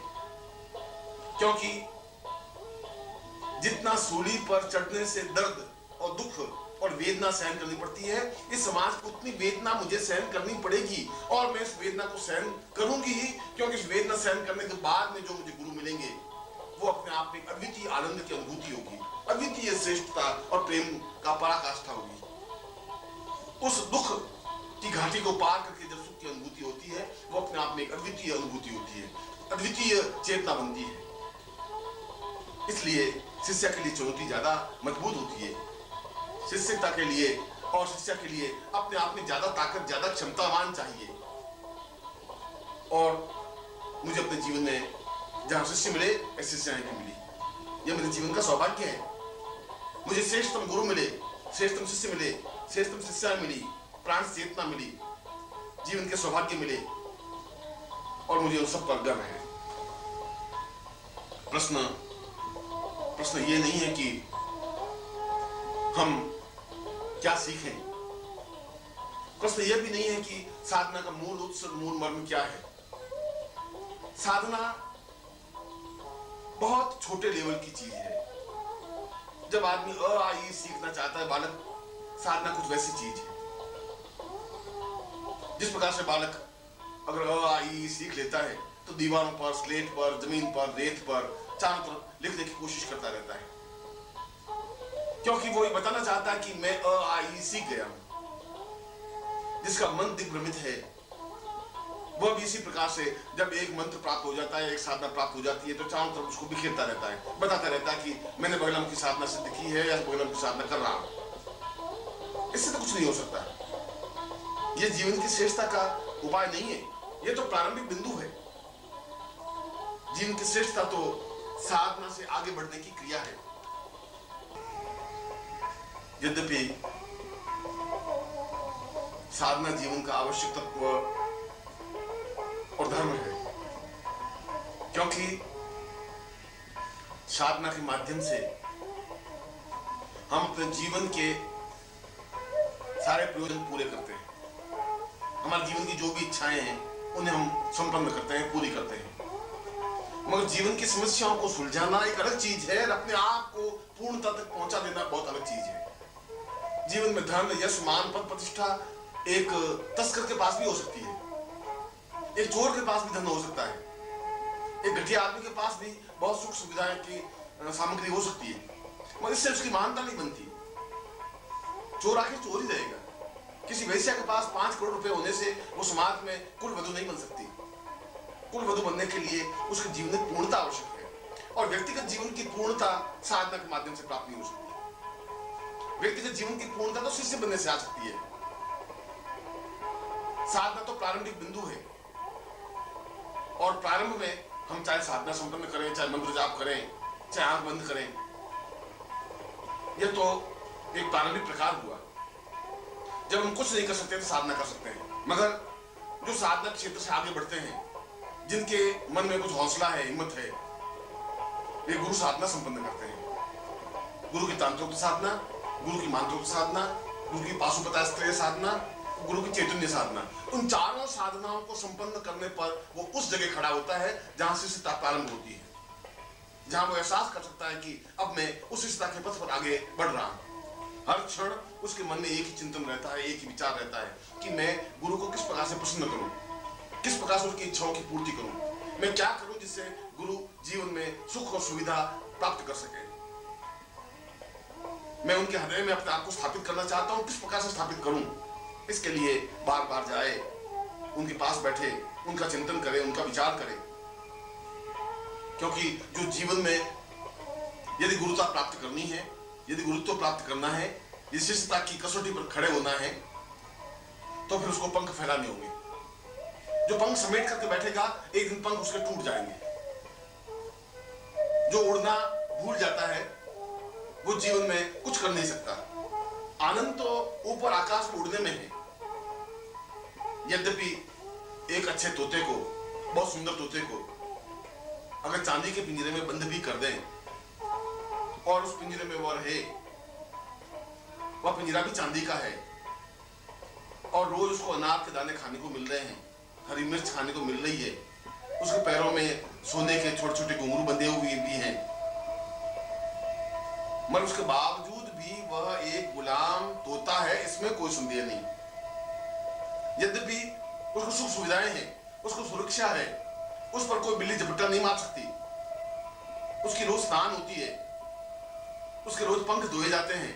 क्योंकि जितना सूली पर चढ़ने से दर्द और दुख और वेदना सहन करनी पड़ती है, इस समाज को उतनी वेदना मुझे सहन करनी पड़ेगी, और मैं इस वेदना को सहन करूंगी ही, क्योंकि इस वेदना सहन करने के बाद में जो मुझे गुरु मिलेंगे वो अपने आप में अद्वितीय आनंद की अनुभूति होगी, अद्वितीय श्रेष्ठता और प्रेम का पराकाष्ठा होगी। उस दुख की घाटी को पार करके जब सुख की अनुभूति होती है, वो अपने आप में एक अद्वितीय अनुभूति होती है, अद्वितीय चेतना बनती है। इसलिए शिष्य के लिए चुनौती ज्यादा मजबूत होती है। शिष्यता के लिए और शिष्य के लिए अपने आप में ज्यादा ताकत, ज्यादा क्षमतावान चाहिए। और मुझे अपने जीवन में जहां शिष्य मिले, ऐसे शिष्य मिली, यह मेरे जीवन का सौभाग्य है। मुझे श्रेष्ठतम गुरु मिले, श्रेष्ठतम शिष्य मिले, श्रेष्ठतम शिष्या मिली, प्राण चेतना मिली, जीवन के सौभाग्य मिले, और मुझे उन सब पर गर्व है। प्रश्न ये नहीं है कि हम क्या सीखें, प्रश्न यह भी नहीं है कि साधना का मूल उत्सव, मूल मर्म क्या है। साधना बहुत छोटे लेवल की चीज है। जब आदमी अ आ ई सीखना चाहता है बालक, साधना कुछ वैसी चीज है जिस प्रकार से बालक अगर अ आ ई सीख लेता है तो दीवारों पर, स्लेट पर, जमीन पर, रेत पर चारों तरफ लिखने की कोशिश करता रहता है, क्योंकि वो ये बताना चाहता है कि मैं अ आ ई सीख गया हूं। जिसका मन दिग्भ्रमित है वह भी इसी प्रकार से जब एक मंत्र प्राप्त हो जाता है, एक साधना प्राप्त हो जाती है, तो चारों तरफ उसको बिखेरता रहता है, बताता रहता है कि मैंने बगलम की साधना सिद्ध की है या बगलम की साधना कर रहा हूं। इससे तो कुछ नहीं हो सकता। यह जीवन की श्रेष्ठता का उपाय नहीं है, यह तो प्रारंभिक बिंदु है। जीवन की श्रेष्ठता तो साधना से आगे बढ़ने की क्रिया है। यद्यपि साधना जीवन का आवश्यक तत्व और धर्म है, क्योंकि साधना के माध्यम से हम अपने जीवन के सारे प्रयोजन पूरे करते हैं। हमारे जीवन की जो भी इच्छाएं हैं उन्हें हम संपन्न करते हैं, पूरी करते हैं। मगर जीवन की समस्याओं को सुलझाना एक अलग चीज है, और अपने आप को पूर्णता तक पहुंचा देना बहुत अलग चीज है। जीवन में धन, यश, मान, पद, प्रतिष्ठा एक तस्कर के पास भी हो सकती है, एक चोर के पास भी धन हो सकता है, एक घटिया आदमी के पास भी बहुत सुख सुविधाएं की सामग्री हो सकती है, मगर इससे उसकी महानता नहीं बनती। चोर आखिर चोर ही रहेगा। किसी वैश्या के पास 5 करोड़ रुपए होने से वो समाज में कुल वधु नहीं बन सकती। कुल वधु बनने के लिए उसके जीवन में पूर्णता आवश्यक है, और व्यक्तिगत जीवन की पूर्णता साधना के माध्यम से प्राप्त नहीं हो सकती। व्यक्तिगत जीवन की पूर्णता तो शिष्य बनने से आ सकती है। साधना तो प्रारंभिक बिंदु है, और प्रारंभ में हम चाहे साधना संपन्न करें, चाहे मंत्र जाप करें, चाहे आंख बंद करें, यह तो एक प्रारंभिक प्रकार हुआ। जब हम कुछ नहीं कर सकते तो साधना कर सकते हैं। मगर जो साधना क्षेत्र से आगे बढ़ते हैं, जिनके मन में कुछ हौसला है, हिम्मत है, वे गुरु साधना संपन्न करते हैं। गुरु की तांत्रिक साधना, गुरु की मांत्रिक साधना, गुरु की पाशुपतास्त्रीय साधना, गुरु की चैतन्य साधना, उन चारों साधनाओं को संपन्न करने पर वो उस जगह खड़ा होता है जहां से शिष्यता प्रारंभ होती है, जहां वो एहसास कर सकता है कि अब मैं उस शिष्यता के पथ पर आगे बढ़ रहा हूं। हर क्षण उसके मन में एक ही चिंतन रहता है, एक ही विचार रहता है कि मैं गुरु को किस प्रकार से प्रसन्न करूं, किस प्रकार से उसकी इच्छाओं की पूर्ति करूं, मैं क्या करूं जिससे गुरु जीवन में सुख और सुविधा प्राप्त कर सके। मैं उनके हृदय में अपने आप को स्थापित करना चाहता हूं, किस प्रकार से स्थापित करूं। इसके लिए बार बार जाए, उनके पास बैठे, उनका चिंतन करे, उनका विचार करे। क्योंकि जो जीवन में यदि गुरुता प्राप्त करनी है, यदि गुरुत्व प्राप्त करना है, यदि शिष्यता की कसौटी पर खड़े होना है, तो फिर उसको पंख फैलाने होंगे। जो पंख समेट करके बैठेगा, एक दिन पंख उसके टूट जाएंगे। जो उड़ना भूल जाता है, वो जीवन में कुछ कर नहीं सकता। आनंद तो ऊपर आकाश में उड़ने में है। यद्यपि एक अच्छे तोते को, बहुत सुंदर तोते को अगर चांदी के पिंजरे में बंद भी कर दें और उस पिंजरे में वो रहे, वह पिंजरा भी चांदी का है और रोज उसको अनार के दाने खाने को मिल रहे हैं, हरी मिर्च खाने को मिल रही है, उसके पैरों में सोने के छोटे छोटे घुंघरू बंधे हुए भी हैं, मगर उसके बावजूद भी वह एक गुलाम तोता है, इसमें कोई संदेह नहीं। यद्यपि उसको सुख सुविधाएं हैं, उसको सुरक्षा है, उस पर कोई बिल्ली झपट्टा नहीं मार सकती, उसकी रोज स्नान होती है, उसके रोज पंख धोए जाते हैं,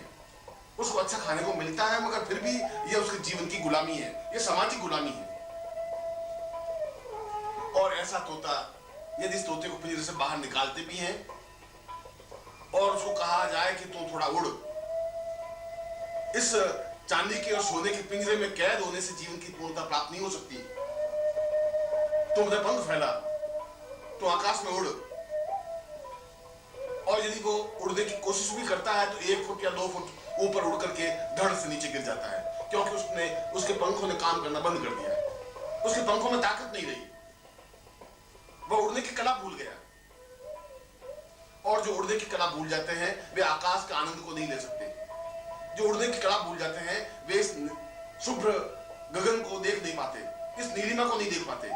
उसको अच्छा खाने को मिलता है, मगर फिर भी यह उसके जीवन की गुलामी है, यह सामाजिक गुलामी है। और ऐसा तोता यदि इस तोते को पिंजरे से बाहर निकालते भी हैं और उसको कहा जाए कि तू थोड़ा उड़, इस चांदी के और सोने के पिंजरे में कैद होने से जीवन की पूर्णता प्राप्त नहीं हो सकती। तो अपने पंख फैला, तो आकाश में उड़, और यदि वो उड़ने की कोशिश भी करता है तो 1 फुट या 2 फुट ऊपर उड़ करके धड़ से नीचे गिर जाता है, क्योंकि उसके पंखों ने काम करना बंद कर दिया है, उसके पंखों में ताकत नहीं रही, वह उड़ने की कला भूल गया। और जो उड़ने की कला भूल जाते हैं वे आकाश के आनंद को नहीं ले सकते। जो उड़ने की कला भूल जाते हैं वे इस शुभ्र गगन को देख नहीं पाते, इस नीलिमा को नहीं देख पाते,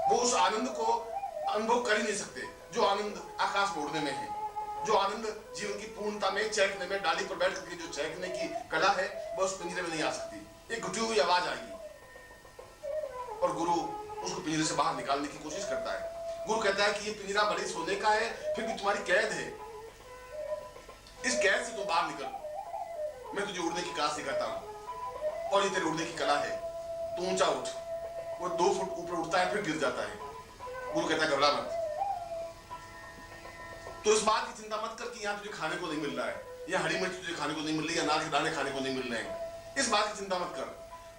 वो उस आनंद को अनुभव कर ही नहीं सकते जो आनंद आकाश में उड़ने में है, जो आनंद जीवन की पूर्णता में चहकने में, डाली पर बैठ करके जो चहकने की कला है, वह उस पिंजरे में नहीं आ सकती। एक घुटी हुई आवाज आएगी और गुरु उसको पिंजरे से बाहर निकालने की कोशिश करता है। गुरु कहता है कि ये पिंजरा बड़े सोने का है, फिर भी तुम्हारी कैद है, इस कैद से तुम बाहर निकल, मैं तुझे उड़ने की कला सिखाता हूं और ये तेरे उड़ने की कला है, तू ऊंचा उठ। वो 2 फुट ऊपर उठता है, फिर गिर जाता है। गुरु कहता है घबरा मत, तो इस बात की चिंता मत कर कि यहाँ तुझे खाने को नहीं मिल रहा है, या हरी मिर्च तुझे खाने को नहीं मिल रही, या अनार के दाने खाने को नहीं मिल रहे हैं, इस बात की चिंता मत कर।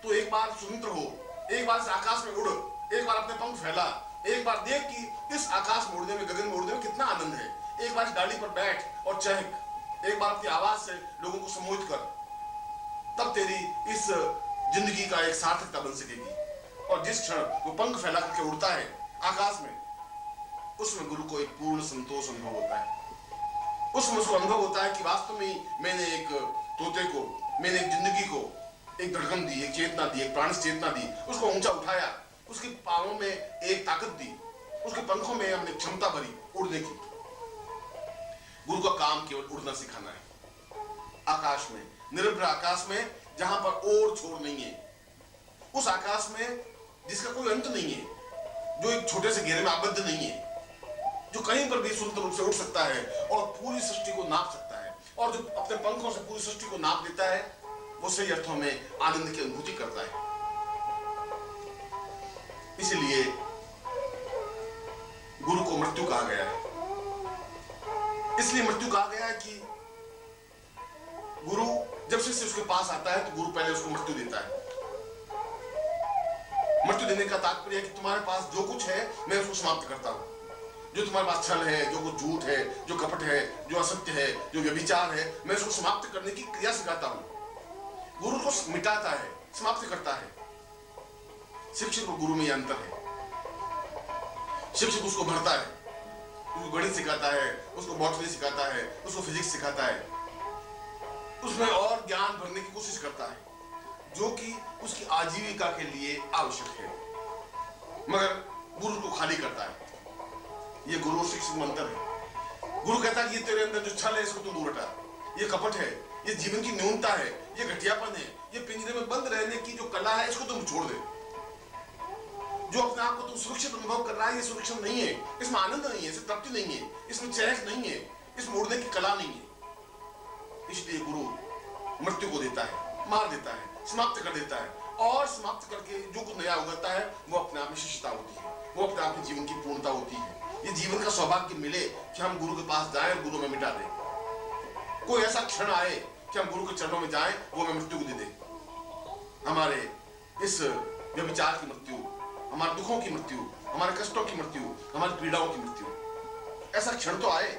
तो एक बार स्वतंत्र हो, एक बार इस आकाश में उड़, एक बार अपने पंख फैला, एक बार देख कि इस आकाश में उड़ने में, गगन में उड़ने में कितना आनंद है। एक बार इस डाली पर बैठ और चहक, एक बार अपनी आवाज से लोगों को सम्मोहित कर, तब तेरी इस जिंदगी का एक सार्थकता बन सकेगी। और जिस क्षण वो पंख फैला करके उड़ता है आकाश में, उसमें गुरु को एक पूर्ण संतोष अनुभव होता है। उसमें उसको अनुभव होता है कि वास्तव में मैंने एक तोते को, मैंने एक जिंदगी को एक धड़कन दी, एक चेतना दी, एक प्राण चेतना दी, उसको ऊंचा उठाया, उसके पांवों में एक ताकत दी, उसके पंखों में हमने क्षमता भरी उड़ने की। गुरु का काम केवल उड़ना सिखाना है, आकाश में, निरभ्र आकाश में, जहां पर ओर छोर नहीं है, उस आकाश में जिसका कोई अंत नहीं है, जो एक छोटे से घेरे में आबद्ध नहीं है, जो कहीं पर भी स्वतंत्र रूप से उड़ सकता है और पूरी सृष्टि को नाप सकता है, और जो अपने पंखों से पूरी सृष्टि को नाप देता है, वो सही अर्थों में आनंद की अनुभूति करता है। इसलिए गुरु को मृत्यु कहा गया है। इसलिए मृत्यु कहा गया है कि गुरु जब शिष्य उसके पास आता है तो गुरु पहले उसको मृत्यु देता है। मृत्यु देने का तात्पर्य है कि तुम्हारे पास जो कुछ है मैं उसको समाप्त करता हूं। जो तुम्हारे पास छल है, जो कुछ झूठ है, जो कपट है, जो असत्य है, जो व्यभिचार है, मैं इसको समाप्त करने की क्रिया सिखाता हूं। गुरु को मिटाता है, समाप्त करता है। शिक्षक और गुरु में यह अंतर है। शिक्षक उसको भरता है, उसको गणित सिखाता है, उसको बॉटनी सिखाता है, उसको फिजिक्स सिखाता है, उसमें और ज्ञान भरने की कोशिश करता है जो कि उसकी आजीविका के लिए आवश्यक है, मगर गुरु को खाली करता है। ये गुरु और शिक्षक में अंतर है। गुरु कहता है कि ये तेरे अंदर जो छल है इसको तू दूर हटा, ये कपट है, ये जीवन की न्यूनता है, ये घटियापन है, ये पिंजरे में बंद रहने की जो कला है इसको तुम छोड़ दे। जो अपने आप को तुम सुरक्षित अनुभव कर रहा है ये सुरक्षित नहीं है, इसमें आनंद नहीं है, इसमें तृप्ति नहीं है, इसमें चहक नहीं है, इसमें उड़ने की कला नहीं है। इसलिए गुरु मृत्यु को देता है, मार देता है, समाप्त कर देता है, और समाप्त करके जो कुछ नया उगता है वो अपने आप में शिष्टता होती है, वो अपने आप में जीवन की पूर्णता होती है। ये जीवन का सौभाग्य मिले कि हम गुरु के पास जाएं और गुरु में मिटा दें। कोई ऐसा क्षण आए कि हम गुरु के चरणों में जाएं, वो हमें मृत्यु को दे दे, हमारे इस व्यभिचार की मृत्यु, हमारे दुखों की मृत्यु, हमारे कष्टों की मृत्यु, हमारी पीड़ाओं की मृत्यु। ऐसा क्षण तो आए,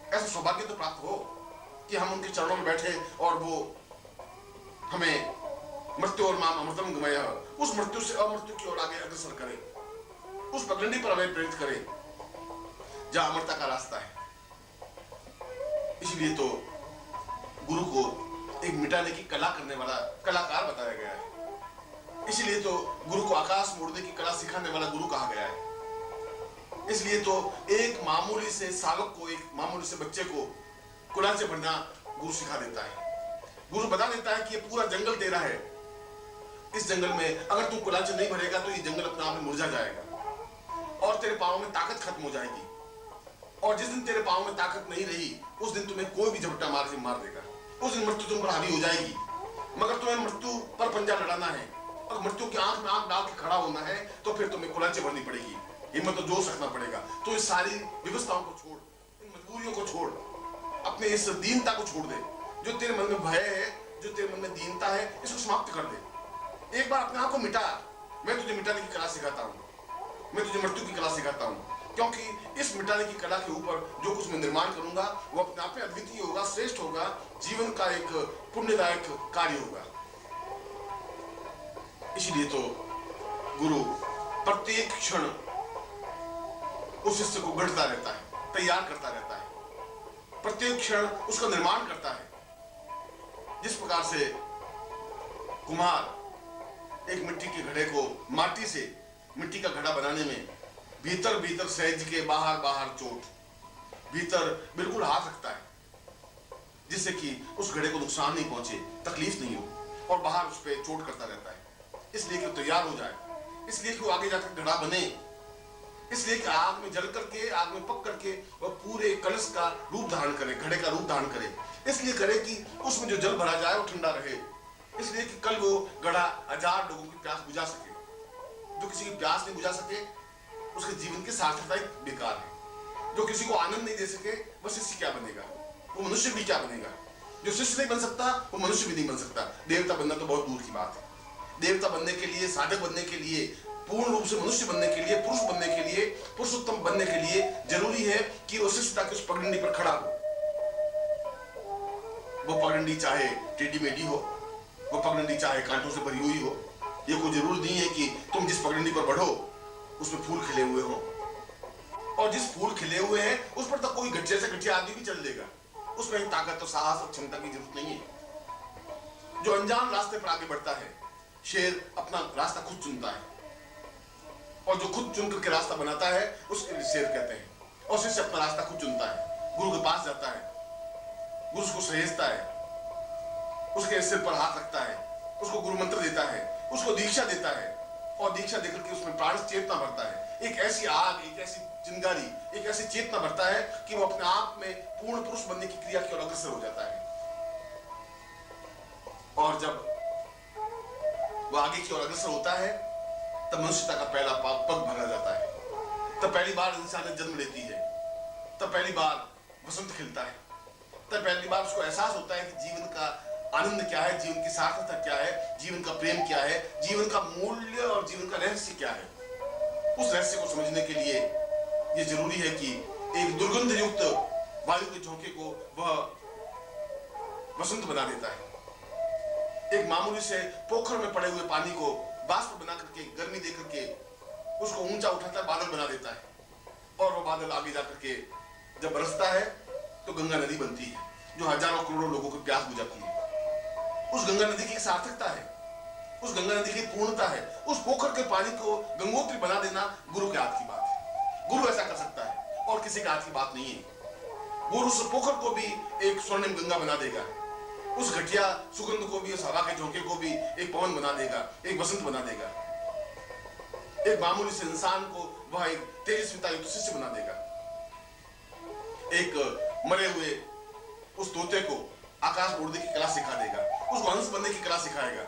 ऐसा सौभाग्य तो प्राप्त हो कि हम उनके चरणों में बैठे और वो हमें मृत्यु और माम अमृतम गमय, उस मृत्यु से अमृत्यु की ओर आगे अग्रसर करे, उस पगडंडी पर हमें प्रेरित करे जहां अमरता का रास्ता है। इसलिए तो गुरु को एक मिटाने की कला करने वाला कलाकार बताया गया है। इसलिए तो गुरु को आकाश मोड़ने की कला सिखाने वाला गुरु कहा गया है। इसलिए तो एक मामूली से सावक को, एक मामूली से बच्चे को कुलाचे भरना गुरु सिखा देता है। गुरु बता देता है कि ये पूरा जंगल तेरा है, इस जंगल में अगर तू कुलाचे नहीं भरेगा तो ये जंगल अपने आप में मुरझा जाएगा और तेरे पांव में ताकत खत्म हो जाएगी, और जिस दिन तेरे पांव में ताकत नहीं रही उस दिन तुम्हें कोई भी झपट्टा मार देगा, उस दिन मृत्यु तुम पर हावी हो जाएगी। मगर तुम्हें मृत्यु पर पंजा लड़ाना है और मृत्यु की आंख में आंख डाल के खड़ा होना है तो फिर तुम्हें कुलाचे भरनी पड़ेगी, हिम्मत तो जोश रखना पड़ेगा। तो इस सारी व्यवस्थाओं को छोड़, इन मजबूरियों को छोड़, अपने इस दीनता को छोड़ दे। जो तेरे मन में भय है, जो तेरे मन में दीनता है, इसको समाप्त कर दे। एक बार अपने आप को मिटा। मैं तुझे मिटाने की कला सिखाता हूँ, मैं तुझे मृत्यु की कला सिखाता हूँ, क्योंकि इस मिटाने की कला के ऊपर जो कुछ मैं निर्माण करूंगा वो अपने आप में अद्वितीय होगा, श्रेष्ठ होगा, जीवन का एक पुण्यदायक कार्य होगा। इसलिए तो गुरु प्रत्येक क्षण उस शिष्य को गढ़ता रहता है, तैयार करता रहता है, प्रत्येक क्षण उसका निर्माण करता है। जिस प्रकार से कुम्हार एक मिट्टी के घड़े को माटी से मिट्टी का घड़ा बनाने में भीतर भीतर सहज के बाहर बाहर चोट, भीतर बिल्कुल हाथ रखता है जिससे कि उस घड़े को नुकसान नहीं पहुंचे, तकलीफ नहीं हो, और बाहर उस पर चोट करता रहता है, इसलिए कि वो तैयार हो जाए, इसलिए कि वो आगे जाकर घड़ा बने, इसलिए कि आग में जल करके, आग में पक करके वह पूरे कलश का रूप धारण करे, घड़े का रूप धारण करे। इसलिए करे कि उसमें जो जल भरा जाए वो ठंडा रहे, इसलिए कि कल वो घड़ा 1000 लोगों की प्यास बुझा सके। जो किसी की प्यास नहीं बुझा सके उसके जीवन की सार्थकता बेकार है। जो किसी को आनंद नहीं दे सके वह शिष्य क्या बनेगा, वो मनुष्य भी क्या बनेगा। जो शिष्य नहीं बन सकता वो मनुष्य भी नहीं बन सकता। देवता बनना तो बहुत दूर की बात है। देवता बनने के लिए, साधक बनने के लिए, पूर्ण रूप से मनुष्य बनने के लिए, पुरुष बनने के लिए, पुरुषोत्तम बनने के लिए जरूरी है कि वो शिष्यता की उस पगडंडी पर खड़ा हो। वो पगडंडी चाहे टेढ़ी मेढ़ी हो, वो पगडंडी चाहे कांटों से भरी हुई हो, ये कोई जरूर नहीं है कि तुम जिस पगडंडी पर बढ़ो उसमें फूल खिले हुए हो, और जिस फूल खिले हुए हैं उस पर तो कोई गठिया से गठिया आदमी भी चल देगा, उसमें ताकत और साहस और क्षमता की जरूरत नहीं है। जो अनजान रास्ते पर आगे बढ़ता है, शेर अपना रास्ता खुद चुनता है, और जो खुद चुन करके रास्ता बनाता है उसके शेर कहते हैं। और शिष्य अपना रास्ता खुद चुनता है, गुरु के पास जाता है, गुरु उसको सहेजता है, उसके सिर पर हाथ रखता है, उसको गुरु मंत्र देता है, उसको दीक्षा देता है, और दीक्षा देकर के उसमें प्राण चेतना भरता है। एक ऐसी आग, एक ऐसी चिंगारी, एक ऐसी चेतना भरता है कि वो अपने आप में पूर्ण पुरुष बनने की क्रिया की ओर अग्रसर हो जाता है। और जब वो आगे की ओर अग्रसर होता है तब मनुष्यता का पहला पग भरा जाता है, तब पहली बार इंसान जन्म लेती है, तब पहली बार वसंत खिलता है, तब पहली बार उसको एहसास होता है कि जीवन का आनंद क्या है, जीवन की सार्थकता क्या है, जीवन का प्रेम क्या है, जीवन का मूल्य और जीवन का रहस्य क्या है। उस रहस्य को समझने के लिए ये जरूरी है कि एक दुर्गंध युक्त वायु के झोंके को वह वसंत बना देता है। एक मामूली से पोखर में पड़े हुए पानी को बाष्प बना करके, गर्मी दे करके उसको ऊंचा उठाता है, बादल बना देता है, और वो बादल आगे जाकर के जब बरसता है तो गंगा नदी बनती है, जो हजारों करोड़ों लोगों की प्यास बुझाती है। उस गंगा नदी की सार्थकता है, उस गंगा नदी की पूर्णता है। उस पोखर के पानी को गंगोत्री बना देना गुरु के हाथ की बात है। गुरु ऐसा कर सकता है और किसी के हाथ की बात नहीं है। गुरु उस पोखर को भी एक स्वर्णिम गंगा बना देगा, उस घटिया सुगंध को भी, उस हवा के झोंके को भी एक पवन बना देगा, एक वसंत बना देगा। एक मामूली से इंसान को वह एक तेजस्विता युक्त शिष्य बना देगा। एक मरे हुए उस तोते को आकाश उड़ने की कला सिखा देगा, उसको हंस बनने की कला सिखाएगा,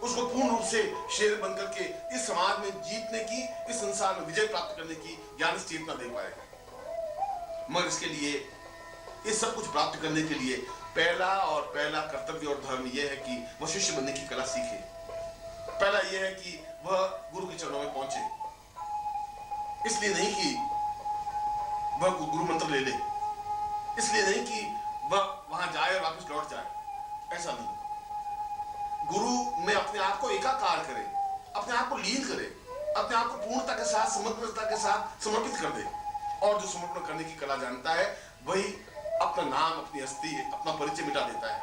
उसको पूर्ण रूप से शेर बनकर के इस समाज में जीतने की, इस संसार में विजय प्राप्त करने की ज्ञान चेतना दे पाएगा। मगर इसके लिए, ये सब कुछ प्राप्त करने के लिए पहला कर्तव्य और धर्म यह है कि वह शिष्य बनने की कला सीखे। पहला यह है कि वह गुरु के चरणों में पहुंचे। इसलिए नहीं कि वह गुरु मंत्र ले ले, इसलिए नहीं कि वह वहां जाए और वापस लौट जाए, ऐसा नहीं। गुरु में अपने आप को एकाकार करे, अपने आप को लीन करे, अपने आप को पूर्णता के साथ, समग्रता के साथ समर्पित कर दे। और जो समर्पण करने की कला जानता है वही अपना नाम, अपनी हस्ती, अपना परिचय मिटा देता है।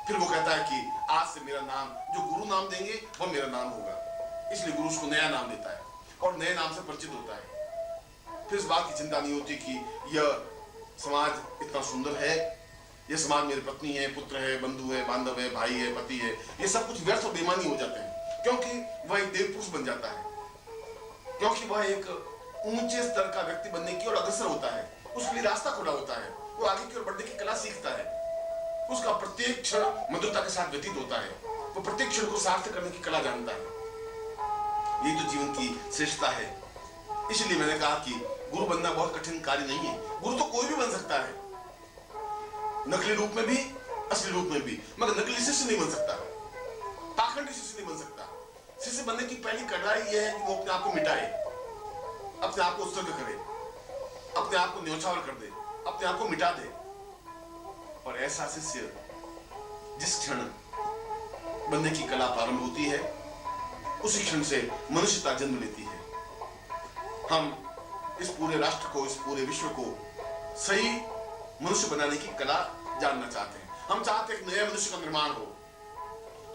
फिर वो कहता है कि आज से मेरा नाम, जो गुरु नाम देंगे वह मेरा नाम होगा। इसलिए गुरु उसको नया नाम देता है और नए नाम से परिचित होता है। फिर इस बात की चिंता नहीं होती कि यह समाज इतना सुंदर है, यह समाज मेरी पत्नी है, पुत्र है, बंधु है, बांधव है, भाई है, पति है, ये सब कुछ व्यर्थ और बेमानी हो जाते हैं, क्योंकि वह एक देव पुरुष बन जाता है, क्योंकि वह एक ऊंचे स्तर का व्यक्ति बनने की ओर अग्रसर होता है। उसके लिए रास्ता खुला होता है, वो आगे की ओर बढ़ने की कला सीखता है। उसका प्रत्येक क्षण मधुरता के साथ व्यतीत होता है, वो प्रत्येक क्षण को सार्थक करने की कला जानता है। ये तो जीवन की श्रेष्ठता है। इसलिए मैंने कहा कि गुरु बनना बहुत कठिन कार्य नहीं है। गुरु तो कोई भी बन सकता है, नकली रूप में भी, असली रूप में भी, मगर नकली शिष्य नहीं बन सकता, पाखंडी शिष्य नहीं बन सकता। शिष्य बनने की पहली कड़ाई यह है कि वो अपने आप को मिटाए, अपने आप को उत्सर्ग करे, अपने आप को न्यौछावर कर दे, अपने आप को मिटा दे। और ऐसा शिष्य जिस क्षण बनने की कला प्रारंभ होती है, उसी क्षण से मनुष्यता जन्म लेती है। हम इस पूरे राष्ट्र को, इस पूरे विश्व को सही मनुष्य बनाने की कला जानना चाहते हैं। हम चाहते हैं कि नया मनुष्य का निर्माण हो।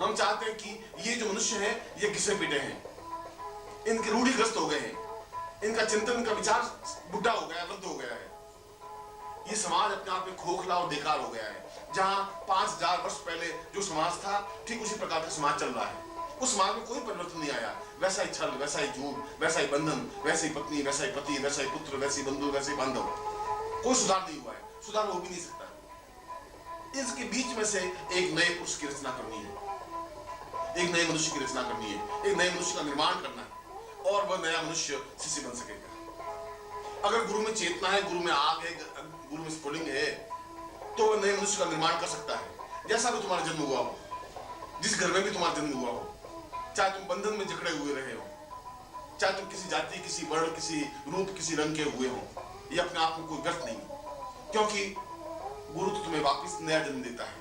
हम चाहते हैं कि ये जो मनुष्य हैं, ये घिसे पिटे हैं, इनके रूढ़िग्रस्त हो गए हैं, इनका चिंतन, इनका विचार बुढ़ा हो गया, वृद्ध हो गया है। ये समाज अपने आप में खोखला और बेकार हो गया है। जहां 5000 वर्ष पहले जो समाज था, ठीक उसी प्रकार का समाज चल रहा है। उस समाज में कोई परिवर्तन नहीं आया। वैसा ही छल, वैसा ही झूठ, वैसा ही बंधन, वैसी ही पत्नी, वैसा ही पति, वैसा ही पुत्र, वैसे ही बंधु, वैसे ही बांधव। कोई सुधार नहीं हुआ है, सुधार हो भी नहीं सकता। इसके बीच में से एक नए पुरुष की रचना करनी है, एक नए मनुष्य की रचना करनी है, एक नए मनुष्य का निर्माण करना है, और वह नया मनुष्य शिष्य बन सकेगा। अगर गुरु में चेतना है, गुरु में आग है, गुरु में स्फुलिंग है, तो वह नए मनुष्य का निर्माण कर सकता है। जैसा भी तुम्हारा जन्म हुआ हो, जिस घर में भी तुम्हारा जन्म हुआ हो, चाहे तुम बंधन में जकड़े हुए रहे हो, चाहे तुम किसी जाति, किसी वर्ण, किसी रूप, किसी रंग के हुए हो, ये अपने आप में कोई व्यर्थ नहीं, क्योंकि गुरु तो तुम्हें वापस नया जन्म देता है।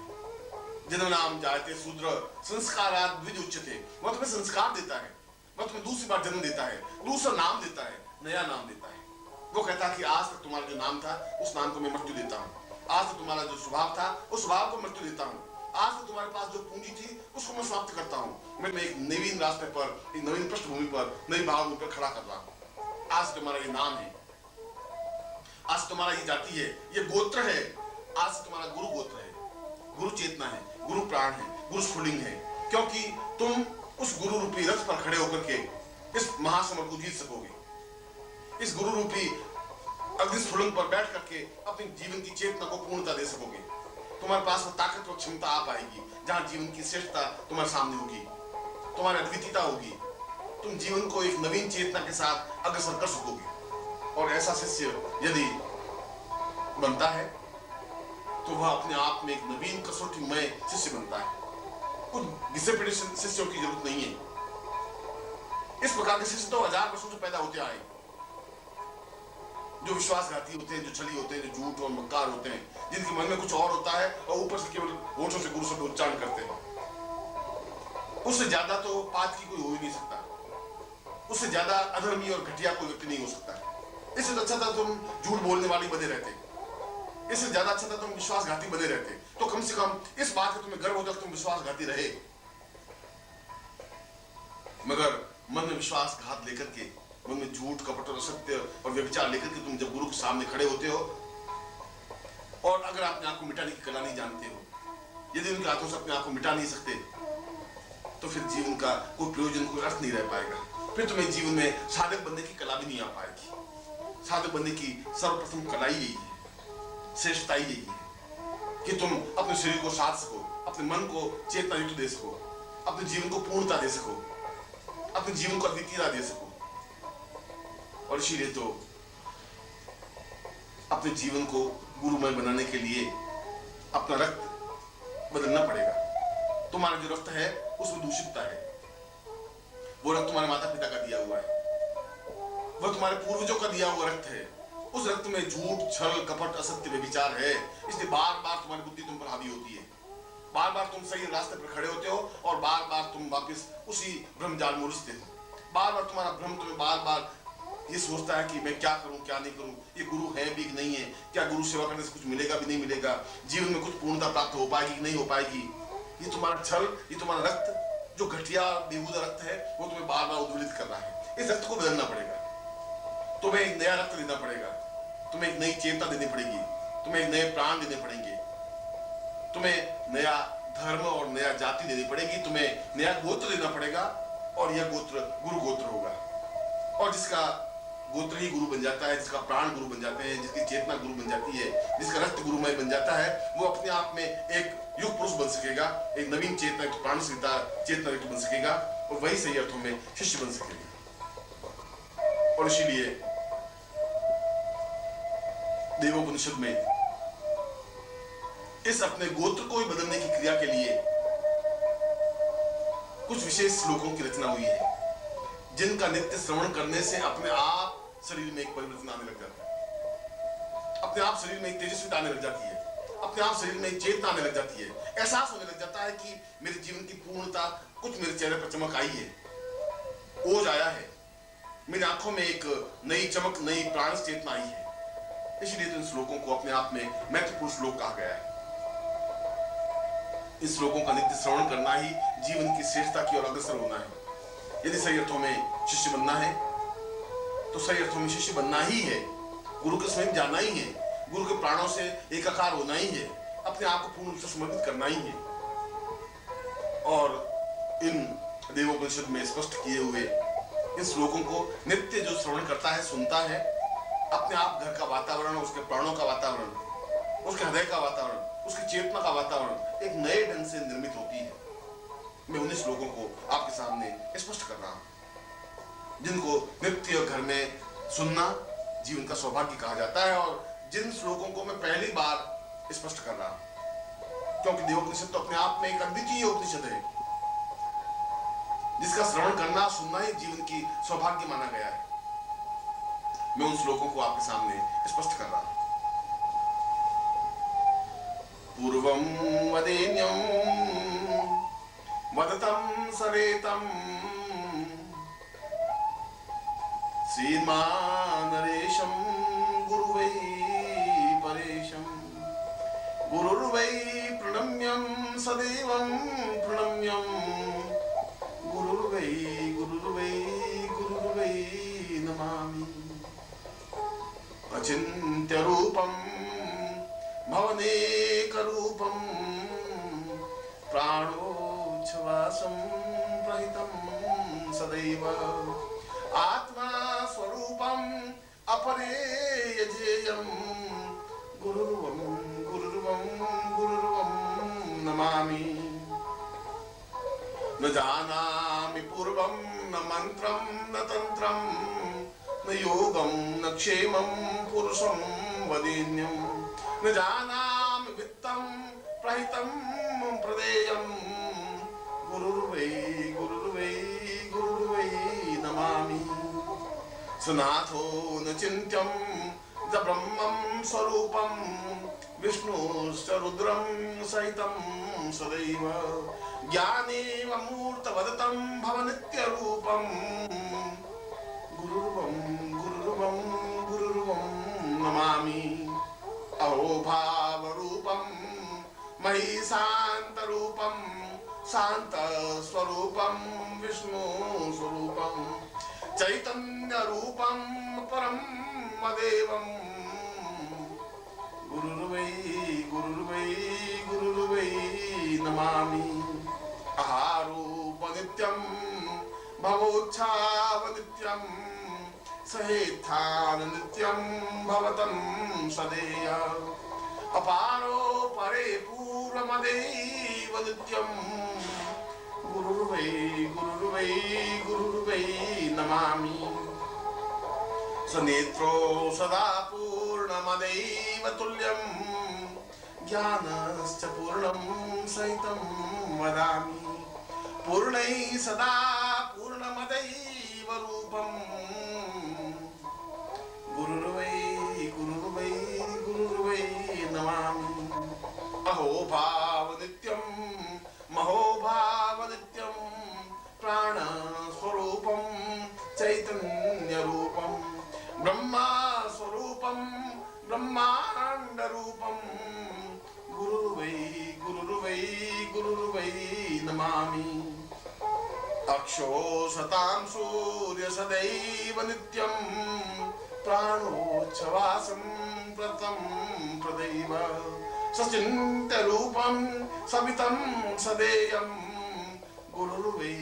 जन्म नाम जायते शूद्र संस्कारात् द्विज उच्यते। वह तुम्हें संस्कार देता है, वह तुम्हें दूसरी बार जन्म देता है, दूसरा नाम देता है, नया नाम देता है। वो कहता है कि आज तक तुम्हारा जो नाम था, उस नाम को मैं मृत्यु देता हूँ। आज तक तुम्हारा जो स्वभाव था, उस स्वभाव को मृत्यु देता हूँ। आज तक तुम्हारे पास जो पूंजी थी, उसको मैं समाप्त करता हूँ। मैं एक नवीन रास्ते पर, एक नवीन पृष्ठभूमि पर, नई भावभूमि पर खड़ा कर रहा हूँ। आज तुम्हारा ये नाम है, आज तुम्हारा ये जाति है, ये गोत्र है, आज से तुम्हारा गुरु गोत्र है, गुरु चेतना है, गुरु प्राण है, गुरु स्फुलिंग है, क्योंकि तुम उस गुरु रूपी रथ पर खड़े होकर के इस महासमर को जीत सकोगे। इस गुरु रूपी अग्निस्फुलिंग पर बैठ करके अपने जीवन की चेतना को पूर्णता दे सकोगे। तुम्हारे पास वो ताकत और क्षमता आ पाएगी जहां जीवन की श्रेष्ठता तुम्हारे सामने होगी, तुम्हारी अद्वितीयता होगी। तुम जीवन को एक नवीन चेतना के साथ अग्रसर कर सकोगे। और ऐसा शिष्य यदि बनता है तो वह अपने आप में एक नवीन कसौटीमय शिष्य बनता है। कुछ घिसे पिटे शिष्यों की जरूरत नहीं है। इस प्रकार के शिष्य तो 1000 वर्षों से पैदा होते आए। जो विश्वासघाती होते हैं, जो छली होते हैं, जो झूठ और मक्कार होते हैं, जिनके मन में कुछ और होता है और ऊपर से केवल होठों से गुरु शब्द उच्चारण करते हैं, उससे ज्यादा तो पाप की कोई हो ही नहीं सकता, उससे ज्यादा अधर्मी और घटिया कोई व्यक्ति नहीं हो सकता। इससे तो अच्छा था तुम झूठ बोलने वाली बने रहते, इससे ज्यादा अच्छा था तुम विश्वासघाती बने रहते। तो कम से कम इस बात का तुम्हें गर्व होता कि तुम विश्वासघाती रहे। मगर मन में विश्वासघात लेकर के, मन में झूठ, कपट और असत्य और व्यभिचार लेकर के तुम जब गुरु के सामने खड़े होते हो, और अगर अपने आप को मिटाने की कला नहीं जानते हो, यदि उनके हाथों से अपने आप को मिटा नहीं सकते, तो फिर जीवन का कोई प्रयोजन, कोई अर्थ नहीं रह पाएगा। फिर तुम्हें जीवन में साधक बनने की कला भी नहीं आ पाएगी। साधक बनने की सर्वप्रथम कला ही यही है, श्रेष्ठता ही यही है कि तुम अपने शरीर को साध सको, अपने मन को चेतना युक्त दे सको, अपने जीवन को पूर्णता दे सको, अपने जीवन को अद्वितीयता दे सको। और इसीलिए तो अपने जीवन को गुरुमय बनाने के लिए अपना रक्त बदलना पड़ेगा। तुम्हारा जो रक्त है उसमें दूषितता है, वो रक्त तुम्हारे माता पिता का दिया हुआ है, वह तुम्हारे पूर्वजों का दिया हुआ रक्त है। उस रक्त में झूठ, छल, कपट, असत्य, व्यभिचार है। इसलिए बार बार तुम्हारी बुद्धि तुम पर हावी होती है, बार बार तुम सही रास्ते पर खड़े होते हो और बार बार तुम वापस उसी भ्रम जाल में उलझते हो। बार बार तुम्हारा भ्रम तुम्हें बार बार ये सोचता है कि मैं क्या करूं, क्या नहीं करूं, ये गुरु है भी कि नहीं है, क्या गुरु सेवा करने से कुछ मिलेगा भी नहीं मिलेगा, जीवन में कुछ पूर्णता प्राप्त हो पाएगी कि नहीं हो पाएगी। ये तुम्हारा छल, ये तुम्हारा रक्त, जो घटिया बेहूदा रक्त है, वो तुम्हें बार बार उद्वेलित कर रहा है। इस रक्त को बदलना पड़ेगा, तुम्हें एक नया रक्त देना पड़ेगा, तुम्हें एक नई चेतना देनी पड़ेगी, तुम्हें एक नए प्राण देने पड़ेंगे, तुम्हें नया धर्म और नया जाति देनी पड़ेगी, तुम्हें नया गोत्र देना पड़ेगा। और यह गोत्र गुरु गोत्र होगा, और जिसका गोत्र ही गुरु बन जाता है, जिसका प्राण गुरु बन जाते हैं, जिसकी चेतना गुरु बन जाती है, जिसका रक्त गुरुमय बन जाता है, वो अपने आप में एक युग पुरुष बन सकेगा, एक नवीन चेतना, एक प्राण सीता चेतना बन सकेगा, और वही सही अर्थों में शिष्य बन सकेगा। और इसीलिए देवोपनिषद में इस अपने गोत्र को भी बदलने की क्रिया के लिए कुछ विशेष श्लोकों की रचना हुई है, जिनका नित्य श्रवण करने से अपने आप शरीर में एक परिवर्तन आने लग जाता है, अपने आप शरीर में एक तेजस्वी आने लग जाती है, अपने आप शरीर में एक चेतना आने लग जाती है, एहसास होने लग जाता है कि मेरे जीवन की पूर्णता, कुछ मेरे चेहरे पर चमक आई है, ओज आया है, मेरी आंखों में एक नई चमक, नई प्राण चेतना आई है। इसलिए तो इन श्लोकों को अपने आप में महत्वपूर्ण श्लोक कहा गया है। इन श्लोकों का नित्य श्रवण करना ही जीवन की श्रेष्ठता की ओर अग्रसर होना है। यदि सही अर्थों में शिष्य बनना है तो सही अर्थों में शिष्य बनना ही है, गुरु के स्वयं जाना ही है, गुरु के प्राणों से एकाकार होना ही है, अपने आप को पूर्ण रूप से समर्पित करना ही है। और इन देवोपनिषद में स्पष्ट किए हुए इन श्लोकों को नित्य जो श्रवण करता है, सुनता है, अपने आप घर का वातावरण, उसके प्राणों का वातावरण, उसके हृदय का वातावरण, उसकी चेतना का वातावरण एक नए ढंग से निर्मित होती है। मैं उन्हीं श्लोकों को आपके सामने स्पष्ट कर रहा हूं, जिनको नित्य घर में सुनना जीवन का सौभाग्य कहा जाता है, और जिन श्लोकों को मैं पहली बार स्पष्ट कर रहा हूं, क्योंकि देवोपनिषद तो अपने आप में एक अद्वितीय उपनिषद है, जिसका श्रवण करना, सुनना ही जीवन की सौभाग्य माना गया है। मैं उन श्लोकों को आपके सामने स्पष्ट कर रहा हूं। पूर्वं वदेन्यं वदतं सरेतं श्रीमानरेशं गुरुवै परेशं गुरुर्वै प्रणम्यं सदैवं प्रणम्यं गुरुर्वै गुरुर्वै गुरुर्वै नमामि अचिन्त्य रूपं भवनेकरूपं प्राणोच्छ्वासं प्रहितं सदैव आत्मा स्वरूपं अपरेयजेयं गुरुर्वं गुरुर्वं गुरुर्वं नमामि न जानामि पूर्वं न मन्त्रं न तन्त्रं न योगं न क्षेमं पुरुषं वदेन्यं न जानामि वित्तं प्रहितं प्रदेयं गुरुर्वै गुरुर्वै गुरुर्वै नमामि सनाथो न चिन्त्यं च ब्रह्मं स्वरूपं विष्णुश्च रुद्रं सहितं सदैव ज्ञानेव मूर्तवदतं भवनित्यरूपं गुरुर्वं गुरुर्वं गुरुर्वं नमामि अहोभावरूपं महिशान्तरूपं शान्तस्वरूपं विष्णुस्वरूपं चैतन्यरूपं परं मदेवं गुरुर्वै गुरुर्वै नमामि आहारोपनित्यं भवोच्छावनित्यं सहेत्थाननित्यं भवतं सदेय अपारो परे पूर्वमदेव नित्यं गुरुर्वै नमामि सनेत्रो सदा पूर्णमदैव तुल्यं ज्ञानश्च पूर्णं सहितं वदामि पूर्णै सदा पूर्णमदैव रूपं गुरुर्वै नमामि अहोभावनित्यं महोभावनित्यं प्राणस्वरूपं चैतन्यरूपं ब्रह्मस्वरूपं ब्रह्माण्डरूपं गुरुर्वै नमामि अक्षो सतां सूर्य सदैव नित्यं प्राणोच्छवासं व्रतं प्रदैव सचिन्त्यरूपं सवितं सदेयं गुरुर्वै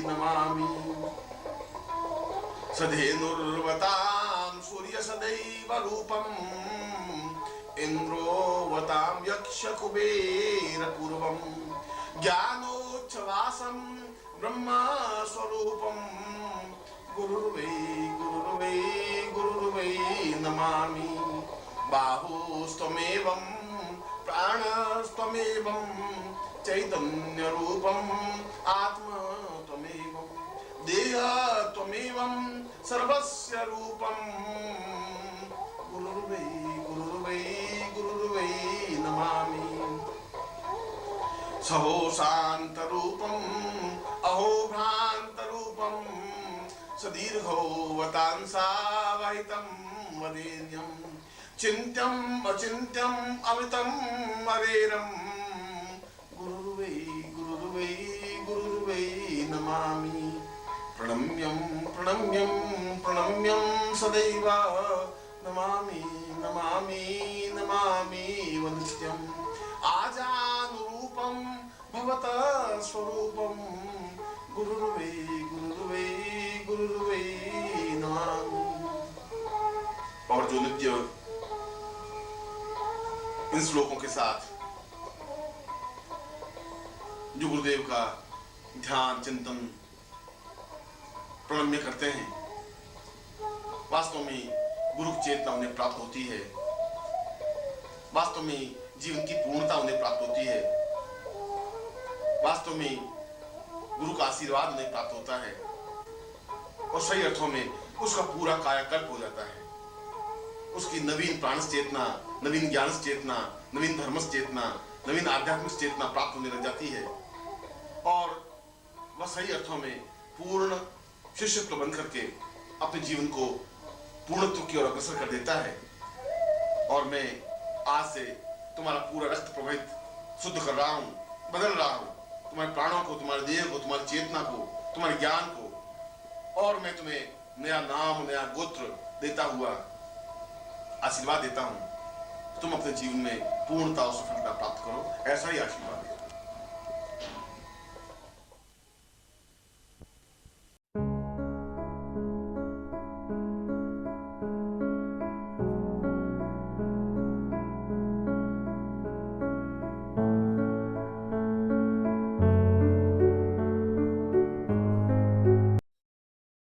नमामि सधेनुर्वतां सूर्य सदैव रूपं इन्द्रोवतां यक्षकुबेरपूर्वं ज्ञानोच्छवासं ब्रह्मस्वरूपं गुरुर्वै नमामि बाहुस्त्वमेवं प्राणस्त्वमेवं चैतन्यरूपम् आत्मत्वमेवं देहत्वमेवं सर्वस्य रूपं गुरुर्वै नमामि सहो शान्तरूपं अहो भ्रान्तरूपं सदीर्घो वतांसावहितं वदेन्यं चिन्त्यम् अचिन्त्यम् अमितं अवेरं गुरुर्वै नमामि प्रणम्यं सदैव नमामि नित्यम् आजानुरूपं भवतः स्वरूपं गुरुर्वै नमामि। और जो नित्य इन श्लोकों के साथ जो गुरुदेव का ध्यान चिंतन प्रणम्य करते हैं, वास्तव में गुरु की चेतना उन्हें प्राप्त होती है, वास्तव में जीवन की पूर्णता उन्हें प्राप्त होती है, वास्तव में गुरु का आशीर्वाद उन्हें प्राप्त होता है और सही अर्थों में उसका पूरा कायाकल्प हो जाता है। उसकी नवीन प्राण चेतना, नवीन ज्ञान चेतना, नवीन धर्म चेतना, नवीन आध्यात्मिक चेतना प्राप्त होने लग जाती है और वह सही अर्थों में पूर्ण शिष्यत्व बन करके अपने जीवन को पूर्णत्व की ओर अग्रसर कर देता है। और मैं आज से तुम्हारा पूरा रक्त प्रवाहित शुद्ध कर रहा हूँ, बदल रहा हूँ, तुम्हारे प्राणों को, तुम्हारे देह को, तुम्हारी चेतना को, तुम्हारे ज्ञान को, और मैं तुम्हें नया नाम, नया गोत्र देता हुआ आशीर्वाद देता हूँ। तुम अपने जीवन में पूर्णता और सफलता प्राप्त करो, ऐसा ही आशीर्वाद है।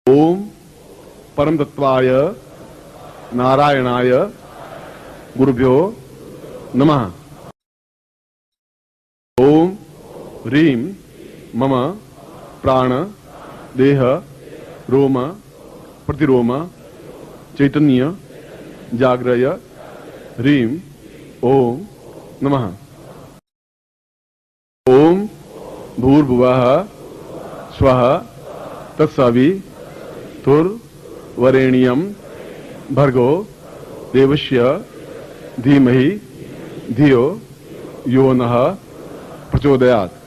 ओम परम तत्वाय नारायणाय गुरुभ्यो नमः। ओम ह्रीं मम प्राण देह रोम प्रतिरोम चैतन्य जागृय ह्रीं ओम नमः। ओम भूर्भुवः स्वः तत्सवितुर्वरेण्यं भर्गो देवस्य धीमहि धियो यो नः प्रचोदयात्।